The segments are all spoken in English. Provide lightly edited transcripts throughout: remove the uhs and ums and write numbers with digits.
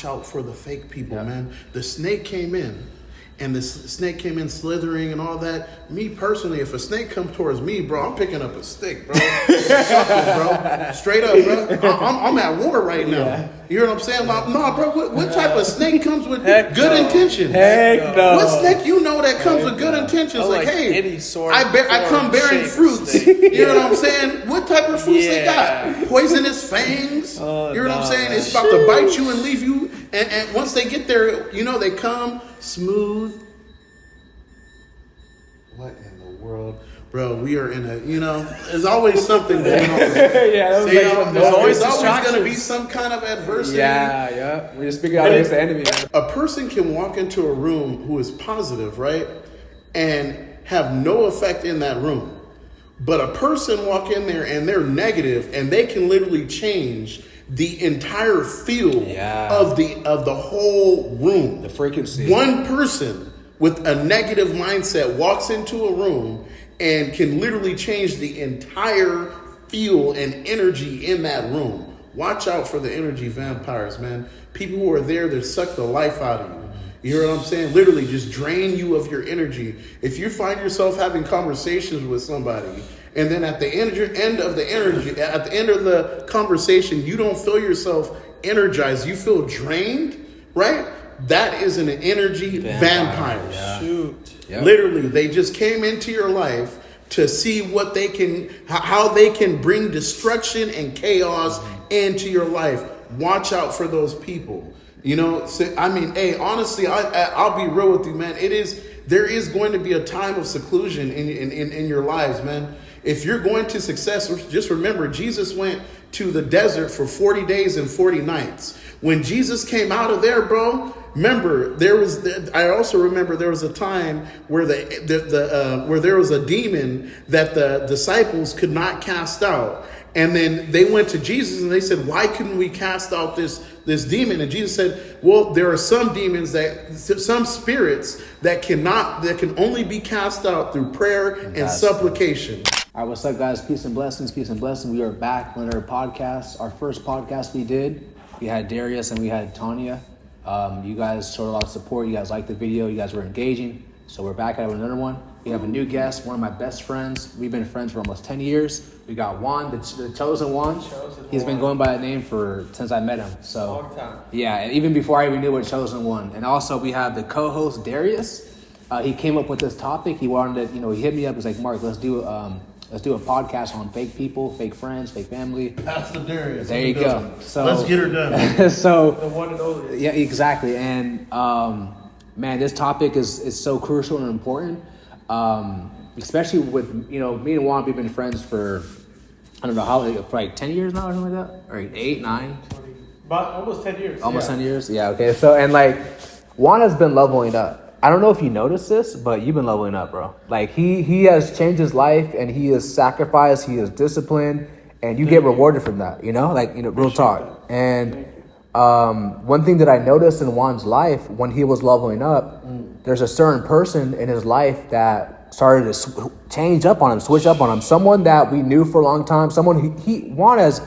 watch out for the fake people, man. The snake came in. And the snake came in slithering and all that. Me personally, if a snake comes towards me, bro, I'm picking up a stick, bro. Bro. Straight up, bro. I'm at war right now. Yeah. You hear what I'm saying? Like, no, bro, what type of snake comes with good intentions? Heck no. What snake you know that comes with good intentions? Like, hey, I come bearing fruits. You know what I'm saying? What type of fruits they got? Poisonous fangs. You know what I'm saying? It's about to bite you and leave you. And once they get there, you know, they come smooth. What in the world? Bro, we are in a, you know, there's always something going on. There's always going to be some kind of adversity. Yeah. We just figure out it's the enemy. A person can walk into a room who is positive, right? And have no effect in that room. But a person walk in there and they're negative and they can literally change the entire feel of the whole room. The frequency. One person with a negative mindset walks into a room and can literally change the entire feel and energy in that room. Watch out for the energy vampires, man. People who are there that suck the life out of you. You hear what I'm saying? Literally just drain you of your energy. If you find yourself having conversations with somebody and then at the end of the conversation, you don't feel yourself energized, you feel drained, right? That is an energy vampire. Yeah. Shoot. Yep. Literally, they just came into your life to see what they can, how they can bring destruction and chaos into your life. Watch out for those people. You know, I mean, hey, honestly, I'll be real with you, man. There is going to be a time of seclusion in your lives, man. If you're going to success, just remember, Jesus went to the desert for 40 days and 40 nights. When Jesus came out of there, bro, remember, I also remember there was a time where where there was a demon that the disciples could not cast out. And then they went to Jesus and they said, why couldn't we cast out this demon? And Jesus said, well, there are some demons some spirits that can only be cast out through prayer and supplication. All right, what's up, guys? Peace and blessings. We are back on our podcast. Our first podcast we did, we had Darius and we had Tanya. You guys showed a lot of support. You guys liked the video. You guys were engaging. So we're back at another one. We have a new guest, one of my best friends. We've been friends for almost 10 years. We got Juan, the chosen one. He's been going by that name since I met him. So long time. Yeah, and even before I even knew what chosen one. And also we have the co-host Darius. He came up with this topic. He wanted to, he hit me up. He's like, Mark, let's do a podcast on fake people, fake friends, fake family. That's the Darius. There you go. So let's get her done. So the one and only. Yeah, exactly. And man, this topic is so crucial and important. Especially with, me and Juan, we've been friends for, I don't know how, for like 10 years now or something like that? Or 8, 9? About almost 10 years. Almost 10 years? Yeah, okay. So, and like, Juan has been leveling up. I don't know if you noticed this, but you've been leveling up, bro. Like, he has changed his life, and he is sacrificed, he is disciplined, and you get rewarded from that, real talk. And one thing that I noticed in Juan's life when he was leveling up, there's a certain person in his life that started to switch up on him. Someone that we knew for a long time. Someone Juan is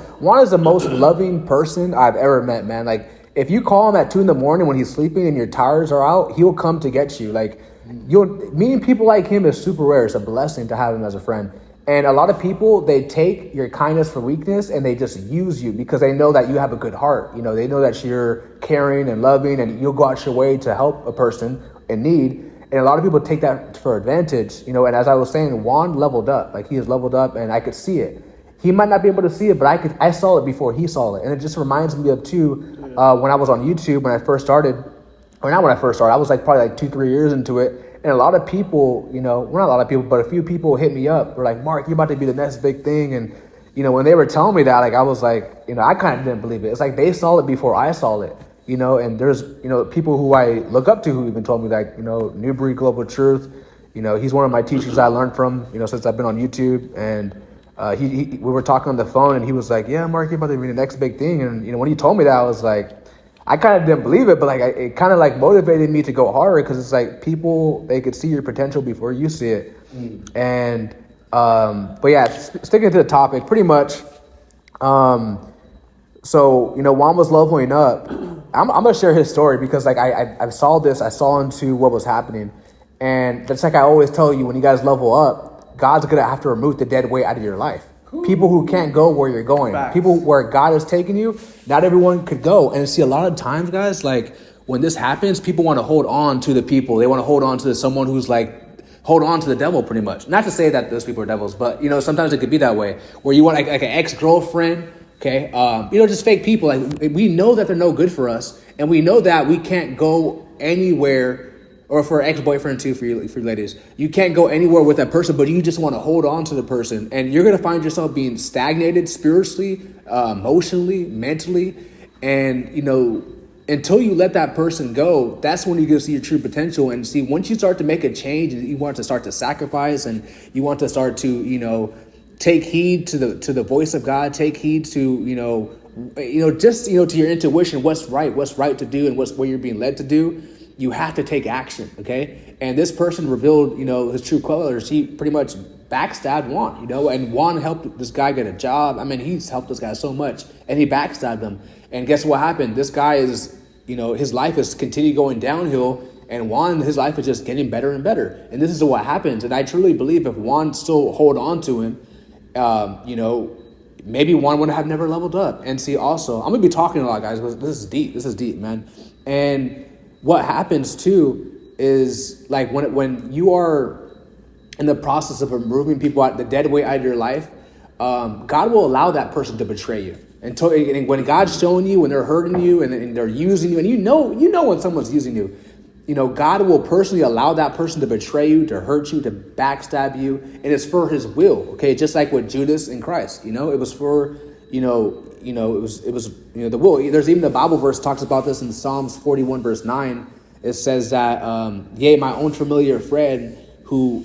the most loving person I've ever met, man. Like, if you call him at 2 a.m. when he's sleeping and your tires are out, he'll come to get you. Like, meeting people like him is super rare. It's a blessing to have him as a friend. And a lot of people, they take your kindness for weakness and they just use you because they know that you have a good heart. They know that you're caring and loving and you'll go out your way to help a person in need. And a lot of people take that for advantage, and as I was saying, Juan leveled up. Like, he has leveled up and I could see it. He might not be able to see it, but I saw it before he saw it. And it just reminds me of when I was on YouTube, when I first started, or not when I first started, I was probably 2-3 years into it. And a lot of people, well, not a lot of people, but a few people hit me up. Were like, Mark, you're about to be the next big thing. And, when they were telling me that, I was like, I kind of didn't believe it. It's like they saw it before I saw it. And there's, people who I look up to who even told me that, Newbury Global Truth, he's one of my teachers I learned from, since I've been on YouTube. And we were talking on the phone and he was like, yeah, Mark, you're about to be the next big thing. And, when he told me that, I was like, I kind of didn't believe it, but it kind of motivated me to go harder because it's like people, they could see your potential before you see it. And, but yeah, sticking to the topic, pretty much, So, Juan was leveling up. I'm gonna share his story because like I saw this, I saw into what was happening. And that's like I always tell you, when you guys level up, God's gonna have to remove the dead weight out of your life. People who can't go where you're going. Facts. People where God is taking you, not everyone could go. And see, a lot of times, guys, like when this happens, people want to hold on to the people. They want to hold on to someone who's like, hold on to the devil pretty much. Not to say that those people are devils, but sometimes it could be that way, where you want like an ex-girlfriend, okay? Just fake people. Like we know that they're no good for us, and we know that we can't go anywhere. Or for ex-boyfriend too, for you ladies, you can't go anywhere with that person, but you just want to hold on to the person, and you're gonna find yourself being stagnated spiritually, emotionally, mentally, and until you let that person go, that's when you get to see your true potential. And see, once you start to make a change, and you want to start to sacrifice, and you want to start to take heed to the voice of God, take heed to just to your intuition, what's right to do, and what you're being led to do. You have to take action, okay? And this person revealed, his true colors. He pretty much backstabbed Juan, and Juan helped this guy get a job. I mean, he's helped this guy so much, and he backstabbed him. And guess what happened? This guy is, his life is continuing going downhill, and Juan, his life is just getting better and better. And this is what happens. And I truly believe if Juan still hold on to him, maybe Juan would have never leveled up. And see, also, I'm gonna be talking a lot, guys, because this is deep. This is deep, man. And what happens too is like when you are in the process of removing people out, the dead weight out of your life, God will allow that person to betray you. And when God's showing you, when they're hurting you and they're using you, and you know when someone's using you, God will personally allow that person to betray you, to hurt you, to backstab you, and it's for His will. Okay, just like with Judas and Christ, it was for it was the will. There's even a Bible verse talks about this in Psalms 41 verse 9. It says that yea, my own familiar friend who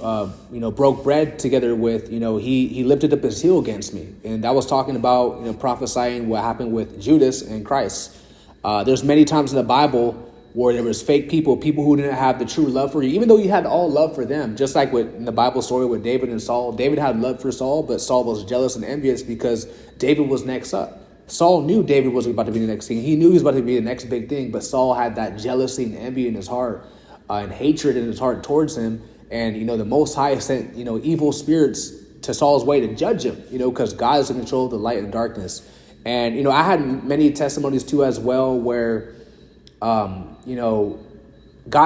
broke bread together with he lifted up his heel against me, and that was talking about prophesying what happened with Judas and Christ. There's many times in the Bible where there was fake people who didn't have the true love for you, even though you had all love for them. Just like in the Bible story with David and Saul. David had love for Saul, but Saul was jealous and envious because David was next up. Saul knew David was about to be the next thing. He knew he was about to be the next big thing, but Saul had that jealousy and envy in his heart, and hatred in his heart towards him. And, the Most High sent, evil spirits to Saul's way to judge him, because God is in control of the light and darkness. And, I had many testimonies too as well where, God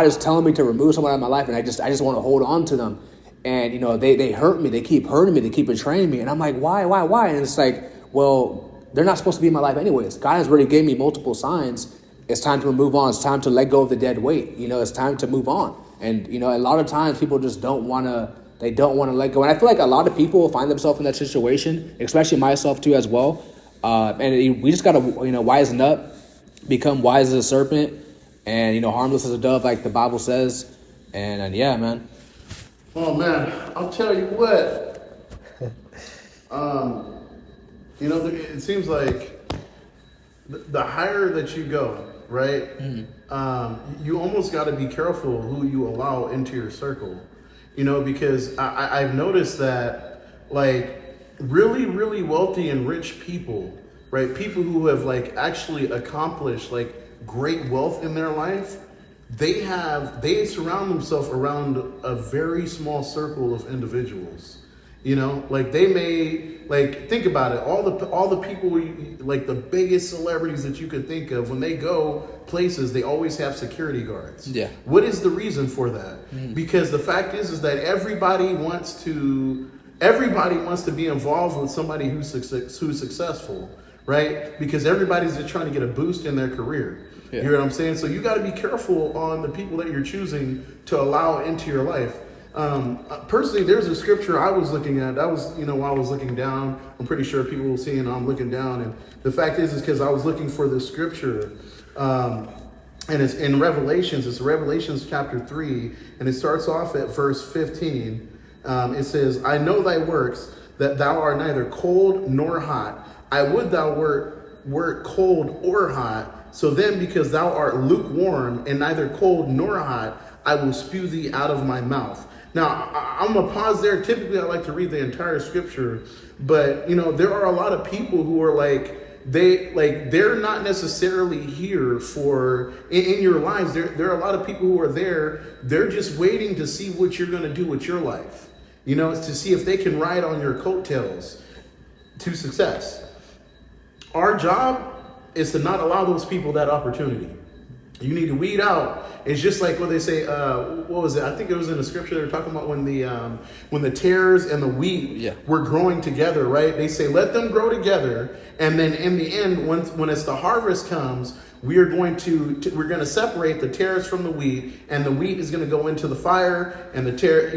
is telling me to remove someone out of my life, and I just want to hold on to them. And, they hurt me. They keep hurting me. They keep betraying me. And I'm like, why? And it's like, well, they're not supposed to be in my life anyways. God has already gave me multiple signs. It's time to move on. It's time to let go of the dead weight. It's time to move on. And, a lot of times people just don't want to let go. And I feel like a lot of people find themselves in that situation, especially myself too as well. And we just got to, wisen up, become wise as a serpent, and, harmless as a dove, like the Bible says. And yeah, man. Oh, man, I'll tell you what. It seems like the higher that you go, right? You almost got to be careful who you allow into your circle, because I've noticed that, like, really, really wealthy and rich people, right? People who have, like, actually accomplished, like, great wealth in their life, they surround themselves around a very small circle of individuals. Like they may, like, think about it. All the people, like the biggest celebrities that you could think of, when they go places, they always have security guards. Yeah. What is the reason for that? Because the fact is that everybody wants to be involved with somebody who's successful, right? Because everybody's just trying to get a boost in their career. Yeah. You know what I'm saying? So you got to be careful on the people that you're choosing to allow into your life. Personally, there's a scripture I was looking at. That was, while I was looking down, I'm pretty sure people will see, and I'm looking down. And the fact is because I was looking for this scripture, and it's in Revelations. It's Revelations chapter 3, and it starts off at verse 15. It says, I know thy works, that thou art neither cold nor hot. I would thou wert cold or hot. So then, because thou art lukewarm and neither cold nor hot, I will spew thee out of my mouth. Now, I'm going to pause there. Typically, I like to read the entire scripture. But, there are a lot of people who are like, they're not necessarily here for in your lives. There are a lot of people who are there. They're just waiting to see what you're going to do with your life. You know, it's to see if they can ride on your coattails to success. Our job is to not allow those people that opportunity. You need to weed out. It's just like what they say. What was it? I think it was in the scripture. They were talking about when the tares and the wheat were growing together. Right? They say let them grow together, and then in the end, when it's the harvest comes, we're going to separate the tares from the wheat, and the wheat is going to go into the fire, and the tares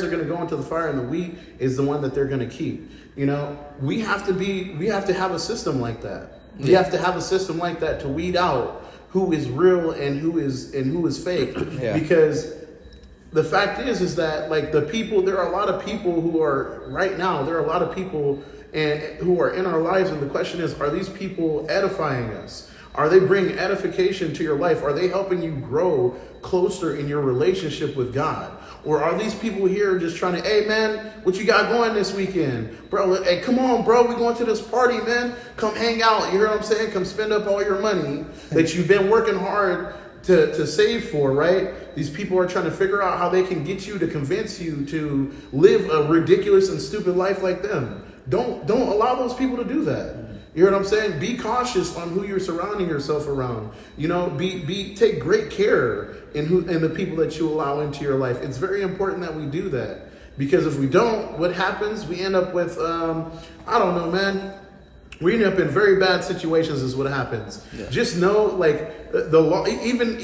are going to go into the fire, and the wheat is the one that they're going to keep. You know, we have to have a system like that. We have to have a system like that to weed out who is real and who is fake. Because the fact is that like there are a lot of people who are right now. There are a lot of people who are in our lives, and the question is: are these people edifying us? Are they bringing edification to your life? Are they helping you grow closer in your relationship with God? Or are these people here just trying to, hey man, what you got going this weekend? Bro, hey, come on, bro, we going to this party, man. Come hang out. You hear what I'm saying? Come spend up all your money that you've been working hard to save for, right? These people are trying to figure out how they can get you to convince you to live a ridiculous and stupid life like them. Don't allow those people to do that. You hear what I'm saying? Be cautious on who you're surrounding yourself around. You know, take great care in the people that you allow into your life. It's very important that we do that, because if we don't, what happens? We end up with I don't know, man. We end up in very bad situations. Is what happens. Yeah. Just know, like the law, even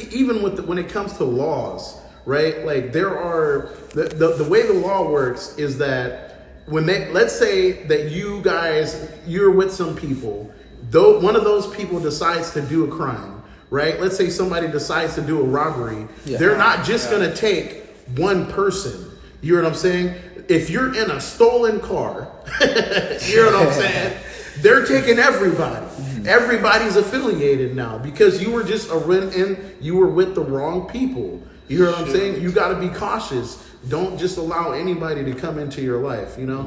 when it comes to laws, right? Like there are the way the law works is that. Let's say that you're with some people, though one of those people decides to do a crime, right? Let's say somebody decides to do a robbery. Yeah. They're not just going to take one person. You know what I'm saying? If you're in a stolen car, you know what I'm saying? They're taking everybody. Everybody's affiliated now because you were just you were with the wrong people. You hear what I'm saying? You got to be cautious. Don't just allow anybody to come into your life. You know,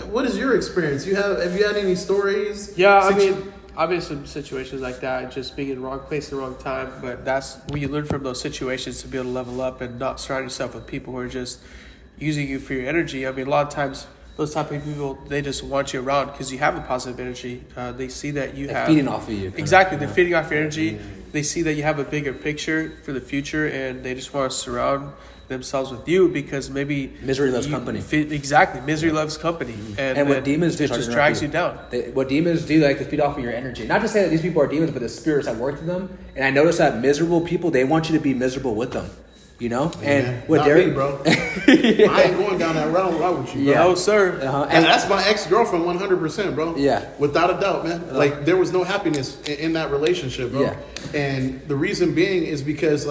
what is your experience? Have you had any stories? Yeah, I mean, I've been in some situations like that, just being in the wrong place at the wrong time. But that's when you learn from those situations to be able to level up and not surround yourself with people who are just using you for your energy. I mean, a lot of times those type of people, they just want you around because you have a positive energy. They see that they're feeding off of you. Exactly, they're feeding off your energy. They see that you have a bigger picture for the future, and they just want to surround themselves with you because maybe misery loves company. Exactly, misery loves company, and what demons do, it just drags you down. What demons do, like to feed off of your energy. Not to say that these people are demons, but the spirits that work through them. And I notice that miserable people, they want you to be miserable with them. You know, and what Darius, bro. I ain't going down that route with you, bro. No, sir. And that's my ex-girlfriend, 100%, bro. Yeah, without a doubt, man. Like there was no happiness in that relationship, bro. Yeah. And the reason being is because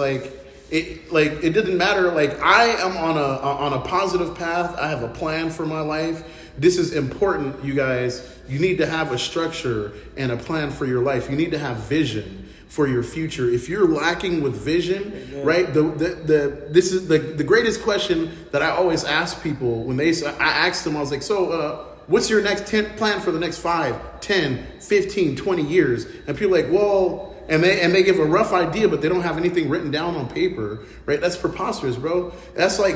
it didn't matter. Like I am on a positive path. I have a plan for my life. This is important, you guys. You need to have a structure and a plan for your life. You need to have vision for your future. If you're lacking with vision, right? This is the greatest question that I always ask people when I asked them, I was like, so what's your next plan for the next 5, 10, 15, 20 years? And people are like, well, and they give a rough idea, but they don't have anything written down on paper, right? That's preposterous, bro. That's like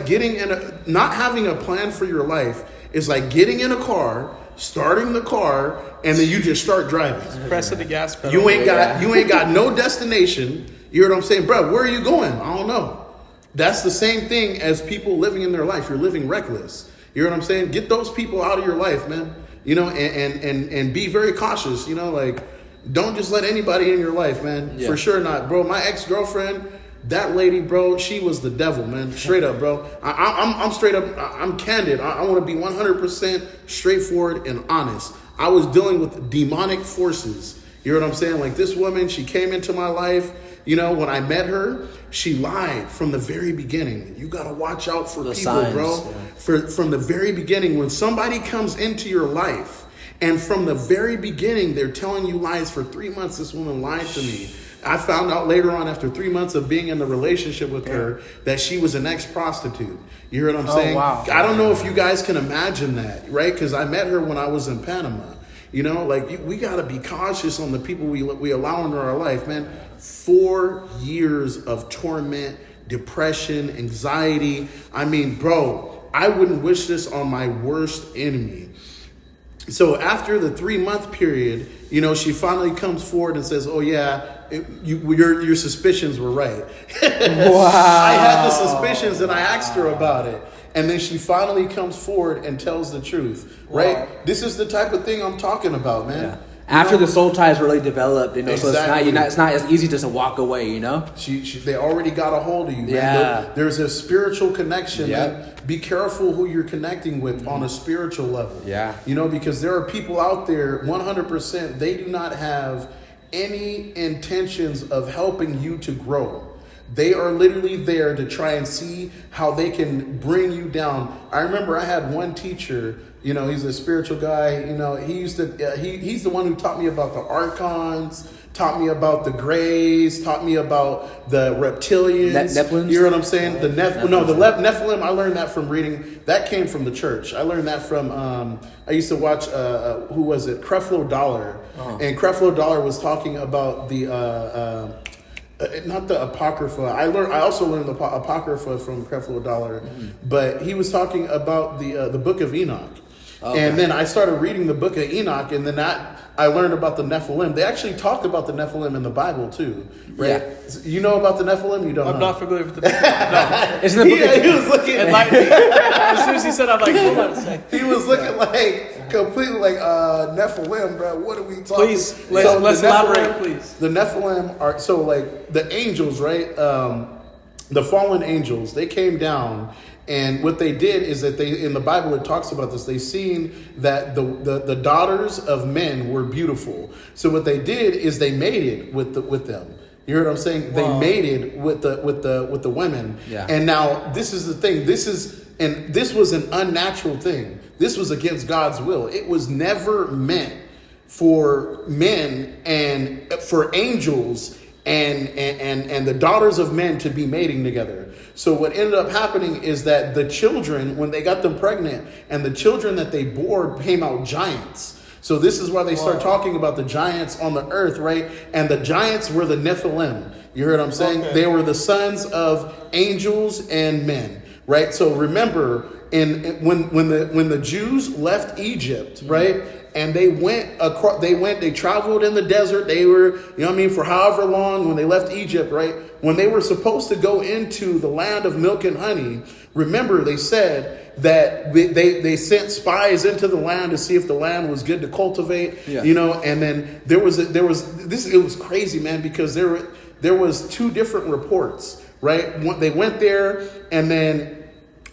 not having a plan for your life is like getting in a car, starting the car, and then you just start driving. Pressing the gas pedal. You ain't got no destination. You hear what I'm saying? Bro, where are you going? I don't know. That's the same thing as people living in their life. You're living reckless. You hear what I'm saying? Get those people out of your life, man. You know, and be very cautious, you know, like don't just let anybody in your life, man. Yeah. For sure not. Bro, my ex-girlfriend, that lady, bro, she was the devil, man. Straight up, bro. I'm straight up. I'm candid. I want to be 100% straightforward and honest. I was dealing with demonic forces. You know what I'm saying? Like this woman, she came into my life. You know, when I met her, she lied from the very beginning. You got to watch out for the people, signs, bro. Yeah. From the very beginning, when somebody comes into your life, and from the very beginning, they're telling you lies. For 3 months, this woman lied to me. I found out later on, after 3 months of being in the relationship with her, that she was an ex-prostitute. You hear what I'm saying? Wow. I don't know if you guys can imagine that, right? Because I met her when I was in Panama. You know, like we got to be cautious on the people we allow into our life, man. 4 years of torment, depression, anxiety. I mean, bro, I wouldn't wish this on my worst enemy. So after the 3-month period, you know, she finally comes forward and says, "Oh yeah, your suspicions were right." Wow. I had the suspicions and I asked her about it. And then she finally comes forward and tells the truth, right? Wow. This is the type of thing I'm talking about, man. Yeah. After the soul tie is really developed, you know, Exactly. so it's not as easy just to walk away, you know? They already got a hold of you, man. Yeah. There's a spiritual connection, Yep. man. Be careful who you're connecting with on a spiritual level. Yeah. You know, because there are people out there, 100%, they do not have any intentions of helping you to grow. They are literally there to try and see how they can bring you down. I remember I had one teacher, you know, he's a spiritual guy. You know, he used to, he's the one who taught me about the archons, taught me about the Greys, taught me about the reptilians. Nephilim? You know what I'm saying? The Nephilim, I learned that from reading. That came from the church. I learned that from, I used to watch, who was it? Creflo Dollar. And Creflo Dollar was talking about the, not the Apocrypha. I also learned the Apocrypha from Creflo Dollar, but he was talking about the Book of Enoch. Okay. And then I started reading the Book of Enoch, and then I learned about the Nephilim. They actually talked about the Nephilim in the Bible too, right? Yeah. You know about the Nephilim? You don't know? I'm not familiar with the Nephilim. No. Isn't the book He was looking Enlighten me. As soon as he said, I'm like, hold on a second. He was looking like completely like Nephilim, bro. What are we talking? Please, let's elaborate, please. The Nephilim are so like the angels, right? The fallen angels. They came down, and what they did is that they, in the Bible, it talks about this. They seen that the daughters of men were beautiful. So what they did is they mated with them. You heard what I'm saying? They mated with the women. Yeah. And now this is the thing. This was an unnatural thing. This was against God's will. It was never meant for men and for angels and the daughters of men to be mating together. So what ended up happening is that the children, when they got them pregnant, and the children that they bore came out giants. So this is why they start talking about the giants on the earth, right? And the giants were the Nephilim. You heard what I'm saying? Okay. They were the sons of angels and men, right? So remember, when the Jews left Egypt, right? And they traveled in the desert. They were, you know what I mean, for however long when they left Egypt, right? When they were supposed to go into the land of milk and honey, remember they said that they sent spies into the land to see if the land was good to cultivate, you know, and then it was crazy, man, because there was 2 different reports, right? They went there, and then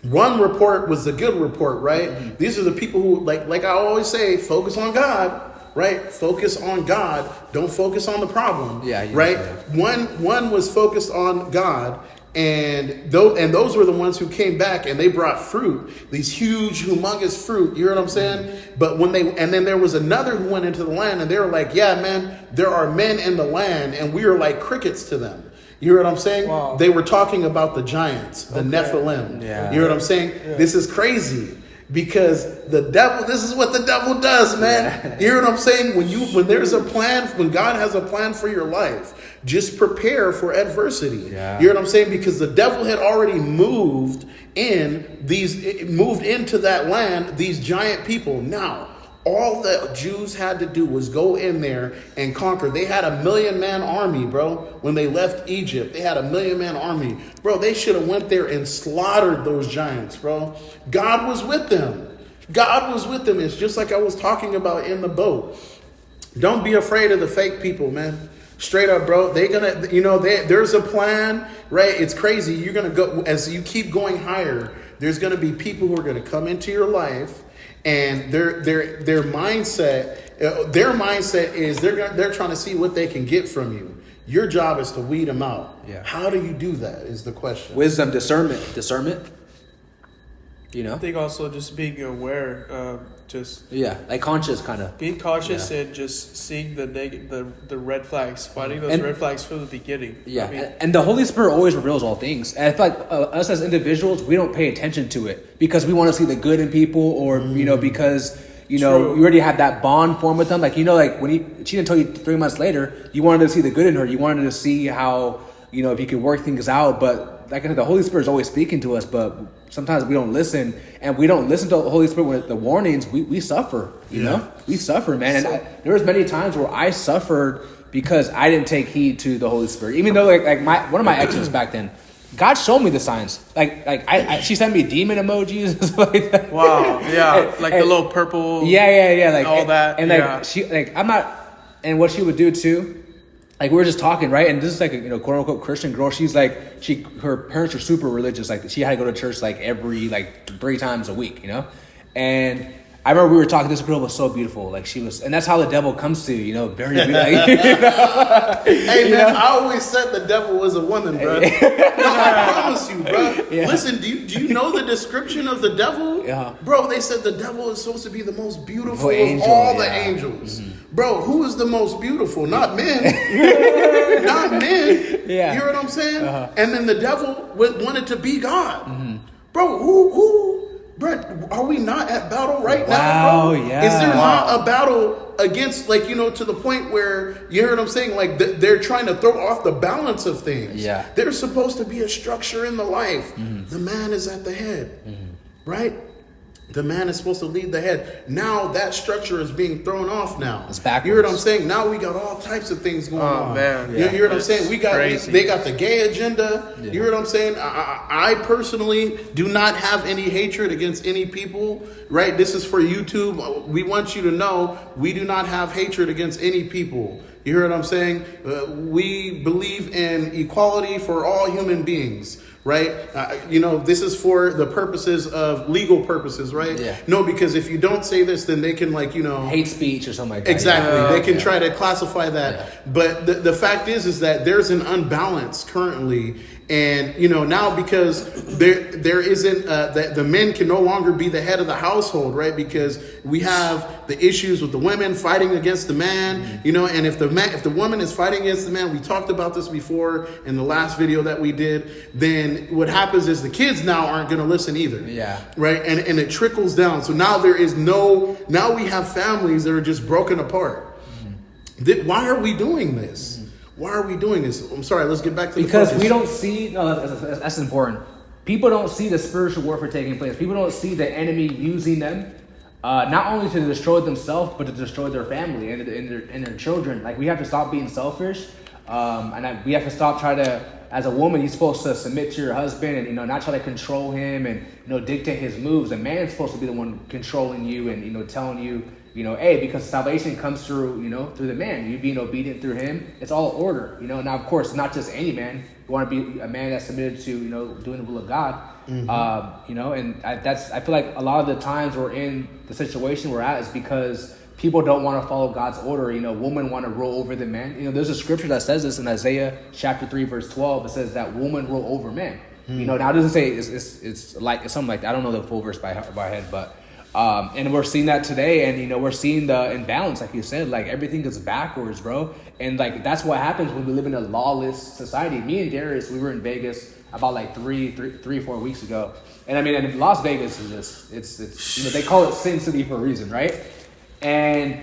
one report was the good report, right? Mm-hmm. These are the people who, like I always say, focus on God, right? Focus on God. Don't focus on the problem, right? One was focused on God, and those were the ones who came back and they brought fruit, these huge, humongous fruit. You know what I'm saying? Mm-hmm. But and then there was another who went into the land, and they were like, yeah, man, there are men in the land, and we are like crickets to them. You hear what I'm saying? Wow. They were talking about the giants, the Nephilim. Yeah. You hear what I'm saying? Yeah. This is crazy because the devil, this is what the devil does, man. Yeah. You hear what I'm saying? When there's a plan, when God has a plan for your life, just prepare for adversity. Yeah. You hear what I'm saying? Because the devil had already moved into that land, these giant people. Now, all the Jews had to do was go in there and conquer. They had a 1,000,000-man army, bro. When they left Egypt, they had a 1,000,000-man army. Bro, they should have went there and slaughtered those giants, bro. God was with them. God was with them. It's just like I was talking about in the boat. Don't be afraid of the fake people, man. Straight up, bro. There's a plan, right? It's crazy. You're going to go, as you keep going higher, there's going to be people who are going to come into your life. And their mindset is they're trying to see what they can get from you. Your job is to weed them out. Yeah. How do you do that is the question. Wisdom, discernment. You know? I think also just being aware, like conscious kind of. Being conscious and just seeing the red flags, finding those red flags from the beginning. Yeah, and the Holy Spirit always reveals all things. And I feel like us as individuals, we don't pay attention to it because we want to see the good in people, or because you know, True. you already had that bond formed with them. Like, you know, like when she didn't tell you 3 months later, you wanted to see the good in her. You wanted to see how, you know, if you could work things out. But like I said, the Holy Spirit is always speaking to us, but sometimes we don't listen, and we don't listen to the Holy Spirit with the warnings. We suffer, you know, we suffer, man. And there was many times where I suffered because I didn't take heed to the Holy Spirit, even though like one of my exes back then, God showed me the signs. Like she sent me demon emojis and stuff like that. Wow, yeah, like the little purple. Yeah, like all that, and like she, like I'm not, and what she would do too. Like we were just talking, right? And this is like a, you know, quote unquote Christian girl. She's like, her parents are super religious. Like she had to go to church like every 3 times a week, you know. And I remember we were talking. This girl was so beautiful. Like she was, and that's how the devil comes to you, you know, very like, you know? Hey man, I always said the devil was a woman, bro. No, I promise you, bro. Yeah. Listen, do you know the description of the devil? Yeah. Bro, they said the devil is supposed to be the most beautiful Angel, of all the yeah. angels. Bro, who is the most beautiful? Not men. Not men. Yeah. You hear what I'm saying? And then the devil wanted to be God. Bro, who? Bro, are we not at battle right now, bro? Yeah. Is there not a battle against, like, you know, to the point where, you hear what I'm saying? Like, they're trying to throw off the balance of things. Yeah. There's supposed to be a structure in the life. The man is at the head, right? The man is supposed to lead the head. Now that structure is being thrown off now. It's backwards. You hear what I'm saying? Now we got all types of things going on. Oh, man. You hear what I'm saying? Crazy. They got the gay agenda. You hear what I'm saying? I personally do not have any hatred against any people, right? This is for YouTube. We want you to know we do not have hatred against any people. You hear what I'm saying? We believe in equality for all human beings, right? You know, this is for the purposes of legal purposes, right? Yeah. No, because if you don't say this, then they can, like, you know, hate speech or something like that. exactly. Yeah. They can try to classify that. But the fact is that there's an unbalance currently. And, you know, now because there isn't, the men can no longer be the head of the household, right? Because we have the issues with the women fighting against the man, you know, and if the woman is fighting against the man, we talked about this before in the last video that we did, then what happens is the kids now aren't going to listen either. Yeah. Right. And it trickles down. So now now we have families that are just broken apart. Why are we doing this? Why are we doing this? I'm sorry, let's get back to the because focus. we don't see. No, that's important. People don't see the spiritual warfare taking place. People don't see the enemy using them, not only to destroy themselves, but to destroy their family and their children. Like, we have to stop being selfish, we have to stop trying to. As a woman, you're supposed to submit to your husband and, you know, not try to control him and, you know, dictate his moves. A man's supposed to be the one controlling you and, you know, telling you, you know, hey, because salvation comes through, you know, through the man. You being obedient through him. It's all order, you know. Now, of course, not just any man. You want to be a man that's submitted to, you know, doing the will of God. You know, and I feel like a lot of the times we're in the situation we're at is because people don't want to follow God's order. You know, women want to rule over the man. You know, there's a scripture that says this in Isaiah chapter 3, verse 12. It says that woman rule over men. You know, now it doesn't say it's like something like that. I don't know the full verse by head, but and we're seeing that today, and, you know, we're seeing the imbalance, like you said, like everything is backwards, bro. And like that's what happens when we live in a lawless society. Me and Darius, we were in Vegas about like 4 weeks ago, and I mean, and Las Vegas is just it's you know, they call it Sin City for a reason, right? And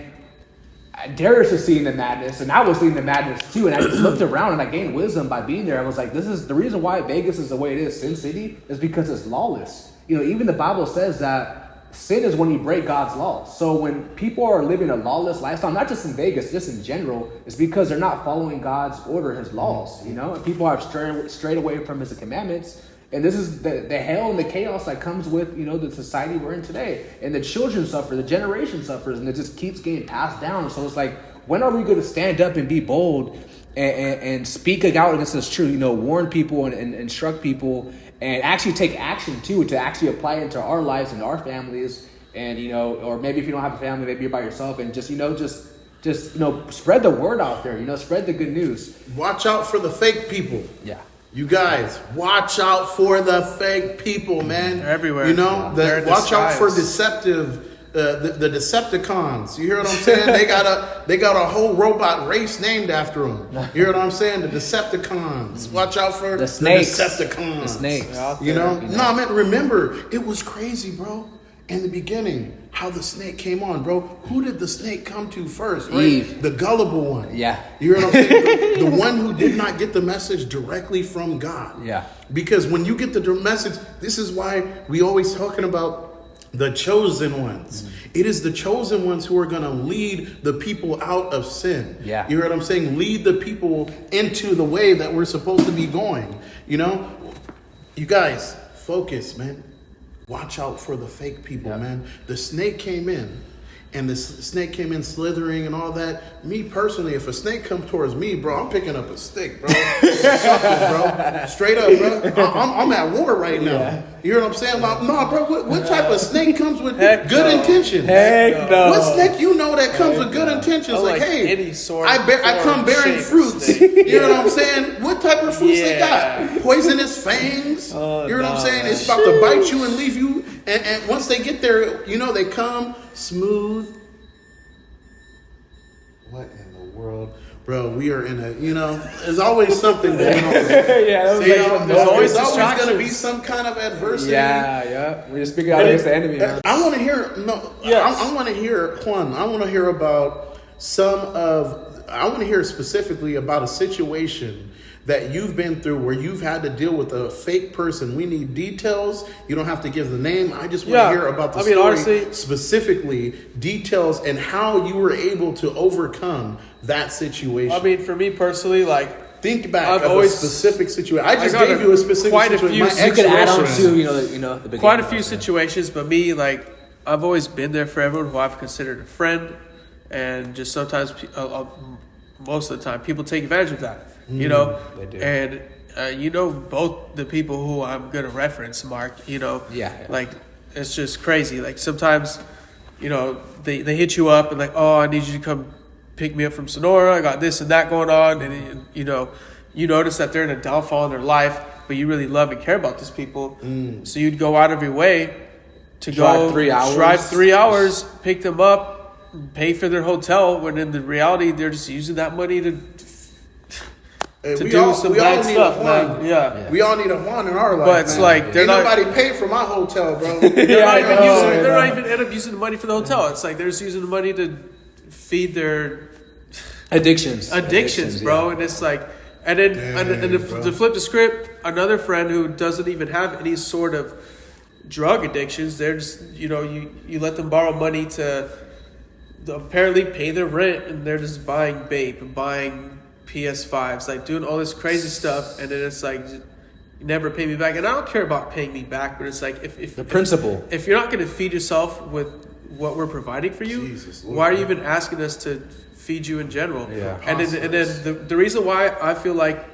Darius was seeing the madness, and I was seeing the madness too. And I just looked around and I gained wisdom by being there. I was like, this is the reason why Vegas is the way it is, Sin City, is because it's lawless. You know, even the Bible says that sin is when you break God's laws. So when people are living a lawless lifestyle, not just in Vegas, just in general, it's because they're not following God's order, His laws. You know, and people have strayed away from His commandments. And this is the hell and the chaos that comes with, you know, the society we're in today. And the children suffer, the generation suffers, and it just keeps getting passed down. So it's like, when are we going to stand up and be bold and speak out against this truth? You know, warn people and instruct people, and actually take action too, to actually apply it into our lives and our families. And, you know, or maybe if you don't have a family, maybe you're by yourself, and just, you know, just you know, spread the word out there. You know, spread the good news. Watch out for the fake people. Yeah. You guys, watch out for the fake people, man. They're everywhere. You know, watch out for deceptive, the Decepticons. You hear what I'm saying? they got a whole robot race named after them. You hear what I'm saying? The Decepticons. Watch out for the snakes. Decepticons. The snakes. You know? No, man. Remember, it was crazy, bro. in the beginning, how the snake came on, bro. Who did the snake come to first, right? Eve. The gullible one. Yeah. You know what I'm saying? The one who did not get the message directly from God. Yeah. Because when you get the message, this is why we always talking about the chosen ones. It is the chosen ones who are going to lead the people out of sin. Yeah. You hear what I'm saying? Lead the people into the way that we're supposed to be going. You know? You guys, focus, man. Watch out for the fake people, man. The snake came in. And the snake came in slithering and all that. Me personally, if a snake comes towards me, bro, I'm picking up a stick, bro. Something, bro. Straight up, bro. I'm at war right now. Yeah. You hear what I'm saying? Like, no, bro, what type of snake comes with good intentions? Heck no. What snake you know that comes with good intentions? Like, hey, any sort I come bearing fruits. You know what I'm saying? What type of fruits they got? Poisonous fangs. You know what I'm saying? It's about to bite you and leave you. And once they get there, you know, they come smooth. What in the world? Bro, we are in a, you know, there's always something going on. There's always going to be some kind of adversity. Yeah. We're just speaking out against the enemy, man. I want to hear, I want to hear, Juan, I want to hear about I want to hear specifically about a situation that you've been through where you've had to deal with a fake person. We need details. You don't have to give the name. I just want to hear about the story, honestly, specifically details and how you were able to overcome that situation. I mean, for me personally, like, think back of a specific situation. I just gave you a specific situation. You could add on to, the quite a few situations, but me, like, I've always been there for everyone who I've considered a friend, and just sometimes, most of the time, people take advantage of that. You know, they do. And you know, both the people who I'm gonna reference, Mark. You know, like, it's just crazy. Like, sometimes, you know, they hit you up and like, oh, I need you to come pick me up from Sonora. I got this and that going on, and you know, you notice that they're in a downfall in their life, but you really love and care about these people. So you'd go out of your way to drive 3 hours, drive 3 hours, pick them up, pay for their hotel. When in the reality, they're just using that money to do some bad stuff, man. Yeah. We all need a Juan in our life. But it's like they're not. Nobody paid for my hotel, bro. They're not even end up using the money for the hotel. It's like they're just using the money to feed their addictions, bro. And it's like, and then to flip the script, another friend who doesn't even have any sort of drug addictions. They're just, you know, you let them borrow money to apparently pay their rent, and they're just buying vape and buying PS5s, like doing all this crazy stuff, and then it's like, you never pay me back. And I don't care about paying me back, but it's like, if if you're not going to feed yourself with what we're providing for you, why are you even asking us to feed you in general? And then the reason why I feel like,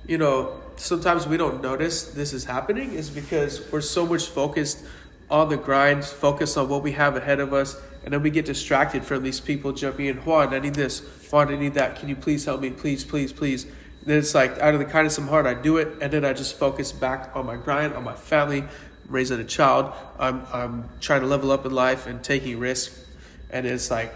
you know, sometimes we don't notice this is happening is because we're so much focused on the grind, focused on what we have ahead of us, and then we get distracted from these people jumping in. Juan, I need this. Juan, I need that. Can you please help me? Please, please, please. And then it's like, out of the kindness of my heart, I do it, and then I just focus back on my grind, on my family. I'm raising a child. I'm trying to level up in life and taking risks. And it's like,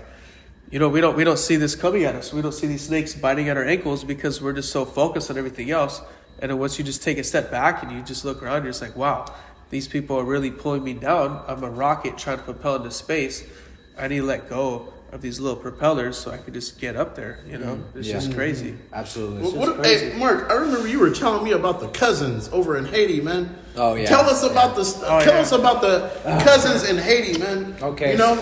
you know, we don't see this coming at us. We don't see these snakes biting at our ankles because we're just so focused on everything else. And then once you just take a step back and you just look around, you're just like, wow, these people are really pulling me down. I'm a rocket trying to propel into space. I need to let go of these little propellers so I could just get up there. You know, it's just crazy. Absolutely. Hey, Mark, I remember you were telling me about the cousins over in Haiti, man. Oh yeah. Tell us about tell us about the cousins in Haiti, man. Okay. You know,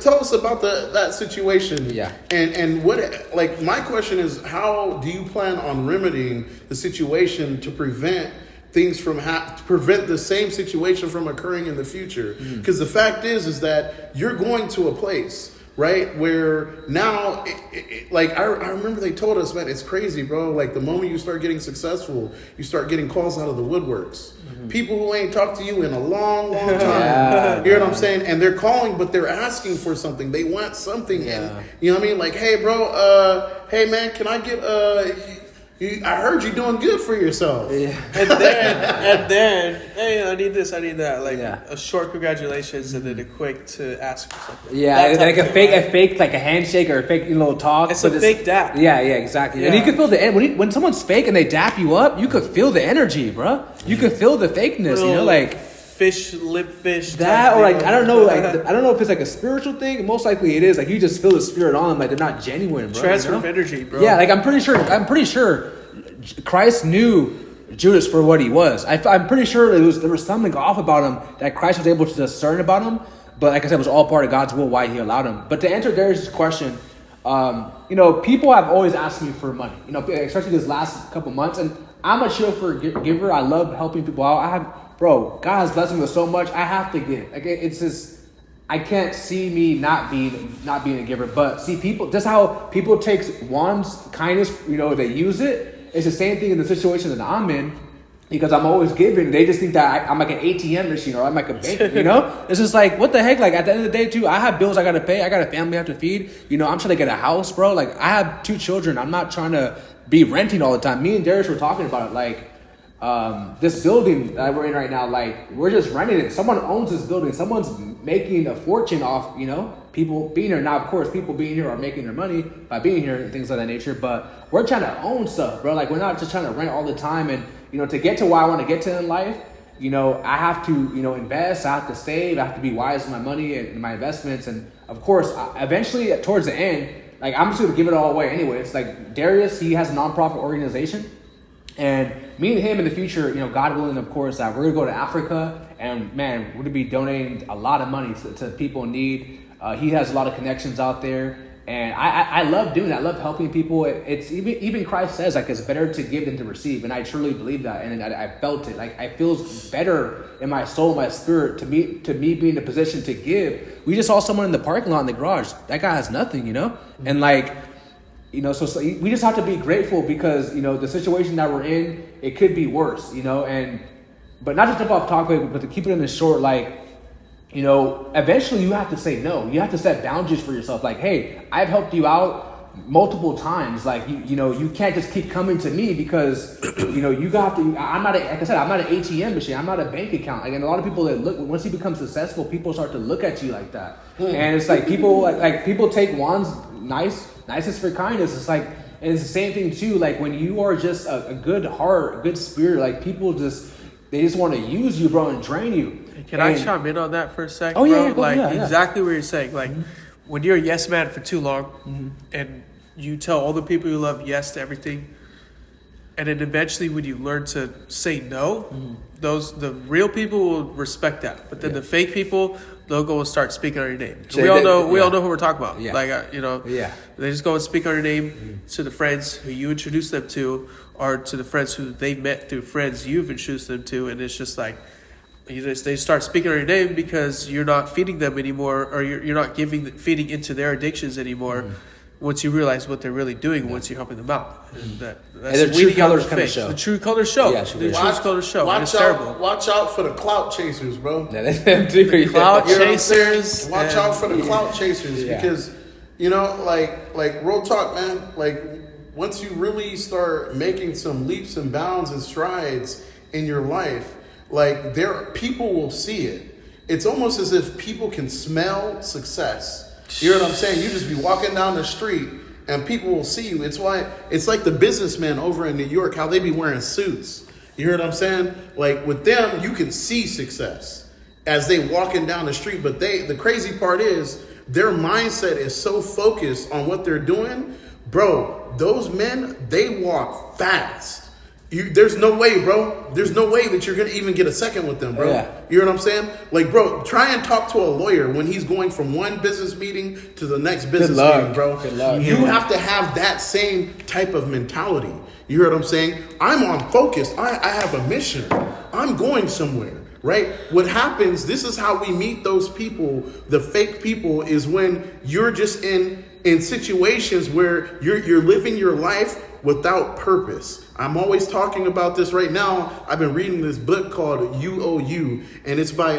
tell us about that situation. Yeah. And what, like, my question is, how do you plan on remedying the situation to prevent things from to prevent the same situation from occurring in the future? Because the fact is that you're going to a place, right, where now, like, I remember they told us, man, it's crazy, bro. Like, the moment you start getting successful, you start getting calls out of the woodworks. People who ain't talked to you in a long, long time. You know what I'm saying? And they're calling, but they're asking for something. They want something. And, you know what I mean? Like, hey, bro, hey, man, can I get I heard you doing good for yourself. Yeah. And then, hey, I need this, I need that. Like, a short congratulations and then a quick to ask for something. Yeah, like a fake, like a handshake or a fake little talk. It's a fake dap. Yeah, exactly. Yeah. And you can feel when someone's fake and they dap you up, you could feel the energy, bro. You could feel the fakeness, you know, like. lip fish. That, or like, deal. I don't know, like, I don't know if it's like a spiritual thing. Most likely it is. Like, you just feel the spirit on them, like they're not genuine, bro. Transfer of energy, bro. Yeah, like I'm pretty sure Christ knew Judas for what he was. I'm pretty sure there was something off about him that Christ was able to discern about him. But like I said, it was all part of God's will why he allowed him. But to answer Darius' question, people have always asked me for money, especially this last couple months. And I'm a cheerful giver. I love helping people out. God has blessed me with so much. I have to give. Like it's just, I can't see me not being a giver. But see, people, just how people take Juan's kindness, they use it. It's the same thing in the situation that I'm in. Because I'm always giving, they just think that I'm like an ATM machine or I'm like a bank, It's just like, what the heck? Like, at the end of the day, too, I have bills I got to pay. I got a family I have to feed. I'm trying to get a house, bro. Like, I have 2 children. I'm not trying to be renting all the time. Me and Darius were talking about it. Like, this building that we're in right now, like, we're just renting it. Someone owns this building. Someone's making a fortune off, people being here. Now, of course, people being here are making their money by being here and things of that nature. But we're trying to own stuff, bro. Like, we're not just trying to rent all the time. And to get to where I want to get to in life, I have to, invest, I have to save, I have to be wise with my money and my investments. And of course, eventually towards the end, like I'm just going to give it all away anyway. It's like Darius, he has a nonprofit organization, and me and him in the future, God willing, of course, we're going to go to Africa, and man, we're going to be donating a lot of money to people in need. He has a lot of connections out there. And I love doing that. I love helping people. It's even Christ says, like, it's better to give than to receive. And I truly believe that. And I felt it. Like, I feel better in my soul, my spirit, to me being in a position to give. We just saw someone in the parking lot in the garage. That guy has nothing, And like, so we just have to be grateful because, the situation that we're in, it could be worse, but not just jump off topic, but to keep it in the short, like, eventually you have to say no. You have to set boundaries for yourself. Like, hey, I've helped you out multiple times. Like, you can't just keep coming to me because, you got to, I'm not, like I said, I'm not an ATM machine. I'm not a bank account. Like, and a lot of people that look, once you become successful, people start to look at you like that. And it's like people, like people take Juan's nicest for kindness. It's like, and it's the same thing too. Like when you are just a good heart, a good spirit, like people they just want to use you, bro, and drain you. Can I chime in on that for a second, bro? Yeah, exactly what you're saying. Like, when you're a yes man for too long, and you tell all the people you love yes to everything, and then eventually when you learn to say no, the real people will respect that. But then the fake people, they'll go and start speaking on your name. We all know who we're talking about. Yeah. Like, they just go and speak on your name to the friends who you introduced them to, or to the friends who they met through friends you've introduced them to, and it's just like, they start speaking on your name because you're not feeding them anymore, or you're not feeding into their addictions anymore. Once you realize what they're really doing, once you're helping them out, and that's and the true colors kind of show. The true colors show. Yeah, the true colors show. It's terrible. Watch out for the clout chasers, bro. Yeah, that's them too. Clout chasers. Watch out for the clout chasers because like real talk, man. Like once you really start making some leaps and bounds and strides in your life. Like people will see it. It's almost as if people can smell success. You know what I'm saying? You just be walking down the street and people will see you. It's like the businessmen over in New York, how they be wearing suits. You hear what I'm saying? Like with them, you can see success as they walking down the street. But the crazy part is their mindset is so focused on what they're doing. Bro, those men, they walk fast. There's no way, bro. There's no way that you're going to even get a second with them, bro. Yeah. You know what I'm saying? Like, bro, try and talk to a lawyer when he's going from one business meeting to the next business meeting, bro. Good luck. You have to have that same type of mentality. You hear what I'm saying? I'm on focus. I have a mission. I'm going somewhere, right? What happens, this is how we meet those people, the fake people, is when you're just in situations where you're living your life without purpose. I'm always talking about this right now. I've been reading this book called You, and it's by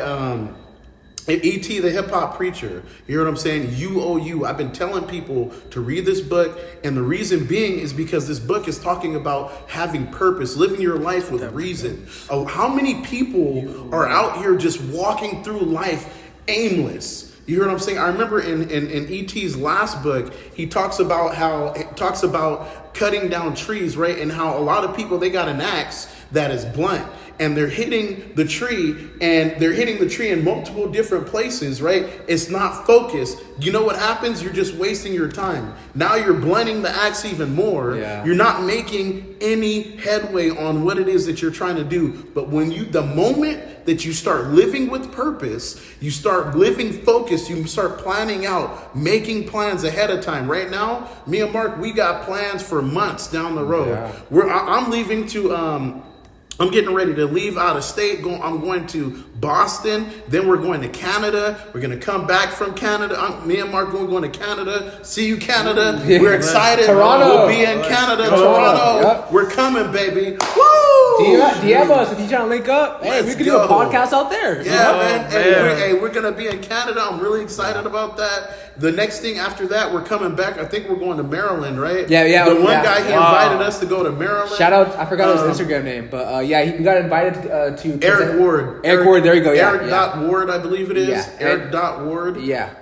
E.T. the hip hop preacher. You hear what I'm saying? You. I've been telling people to read this book, and the reason being is because this book is talking about having purpose, living your life with reason. How many people are out here just walking through life aimless? You hear what I'm saying? I remember in E.T.'s last book, he talks about cutting down trees, right? And how a lot of people, they got an axe that is blunt. and they're hitting the tree, and they're hitting the tree in multiple different places, right? It's not focused. You know what happens? You're just wasting your time. Now you're blunting the axe even more. Yeah. You're not making any headway on what it is that you're trying to do. But the moment that you start living with purpose, you start living focused, you start planning out, making plans ahead of time. Right now, me and Mark, we got plans for months down the road. Yeah. I'm leaving to I'm getting ready to leave out of state. I'm going to Boston. Then we're going to Canada. We're going to come back from Canada. Me and Mark going to Canada. See you, Canada. Yeah. We're excited. Toronto. We'll be in Canada, Toronto. Yep. We're coming, baby. Woo! Do you have us? If you trying to link up, hey, we can do a podcast out there. Yeah, man. Hey, we're going to be in Canada. I'm really excited about that. The next thing after that, we're coming back. I think we're going to Maryland, right? Yeah. The one guy, he invited us to go to Maryland. Shout out, I forgot his Instagram name, but he got invited to Eric Ward. Eric Ward, there you go. Yeah, Eric Ward, I believe it is. Yeah. Eric Ward. Yeah.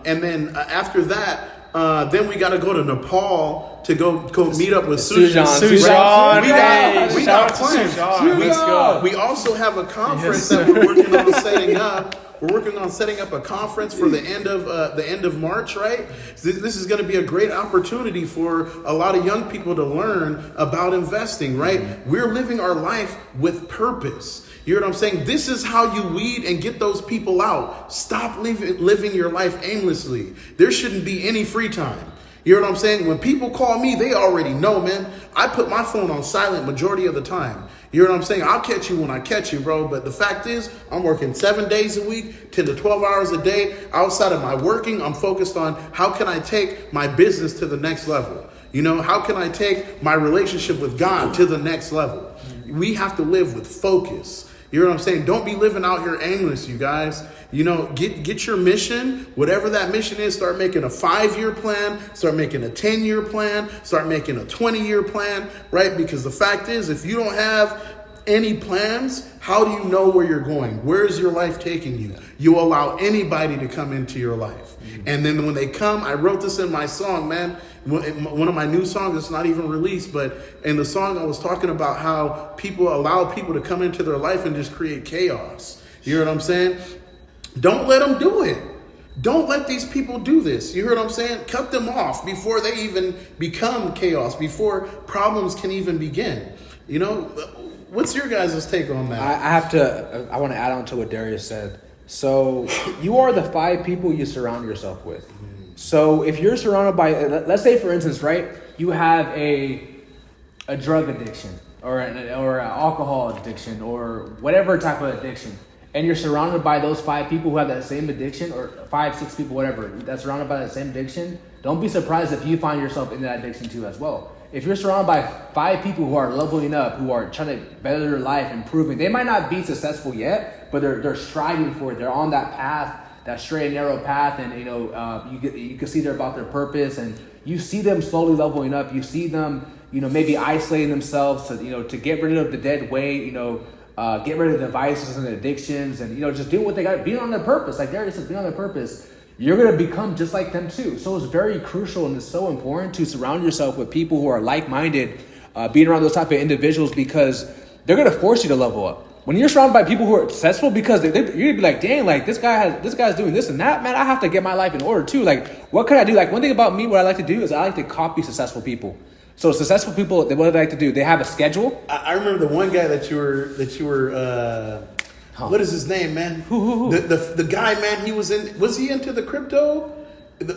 And then after that, then we got to go to Nepal to go meet up with Sujan. Sujan. We got plans. Let's go. We also have a conference that we're working on setting up. We're working on setting up a conference for the end of March, right? This is going to be a great opportunity for a lot of young people to learn about investing, right? We're living our life with purpose. You know what I'm saying? This is how you weed and get those people out. Stop living your life aimlessly. There shouldn't be any free time. You know what I'm saying? When people call me, they already know, man. I put my phone on silent majority of the time. You know what I'm saying? I'll catch you when I catch you, bro. But the fact is, I'm working 7 days a week, 10 to 12 hours a day. Outside of my working, I'm focused on how can I take my business to the next level? You know, how can I take my relationship with God to the next level? We have to live with focus. You know what I'm saying? Don't be living out here aimless, you guys. You know, get your mission, whatever that mission is. Start making a 5-year plan, start making a 10-year plan, start making a 20-year plan, right? Because the fact is, if you don't have any plans, how do you know where you're going? Where is your life taking you? You allow anybody to come into your life. And then when they come, I wrote this in my song, man. One of my new songs, it's not even released, but in the song I was talking about how people allow people to come into their life and just create chaos. You hear what I'm saying? Don't let them do it. Don't let these people do this. You hear what I'm saying? Cut them off before they even become chaos, before problems can even begin. You know, what's your guys' take on that? I want to add on to what Darius said. So you are the 5 people you surround yourself with. So if you're surrounded by, let's say for instance, right, you have a drug addiction or an alcohol addiction or whatever type of addiction, and you're surrounded by those 5 people who have that same addiction, or 5, 6 people, whatever, that's surrounded by that same addiction, don't be surprised if you find yourself in that addiction too as well. If you're surrounded by 5 people who are leveling up, who are trying to better their life, improving, they might not be successful yet, but they're striving for it. They're on that path, that straight and narrow path, and you can see they're about their purpose, and you see them slowly leveling up. You see them, maybe isolating themselves to get rid of the dead weight, get rid of the vices and the addictions, and just do what they got, being on their purpose. Like Darius says, being on their purpose. You're going to become just like them too. So it's very crucial and it's so important to surround yourself with people who are like-minded, being around those type of individuals, because they're going to force you to level up. When you're surrounded by people who are successful, because you're going to be like, dang, like this guy's doing this and that, man, I have to get my life in order too. Like, what can I do? Like, one thing about me, what I like to do is I like to copy successful people. So successful people, what do they like to do? They have a schedule. I remember the one guy that you were what is his name, man? Who? The guy, man, was he into the crypto?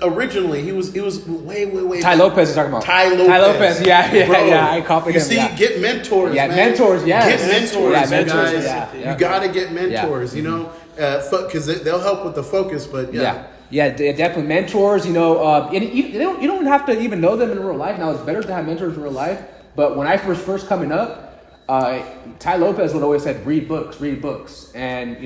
Originally, he was way. Ty Lopez is talking about. Ty Lopez, yeah. Bro, I copied him. You see, get mentors, yeah, man. Mentors, yes. Get mentors, yeah, mentors, guys. yeah. You gotta get mentors, because they'll help with the focus. But yeah, definitely mentors. And you don't have to even know them in real life. Now it's better to have mentors in real life. But when I was first coming up, Ty Lopez would always say, read books, and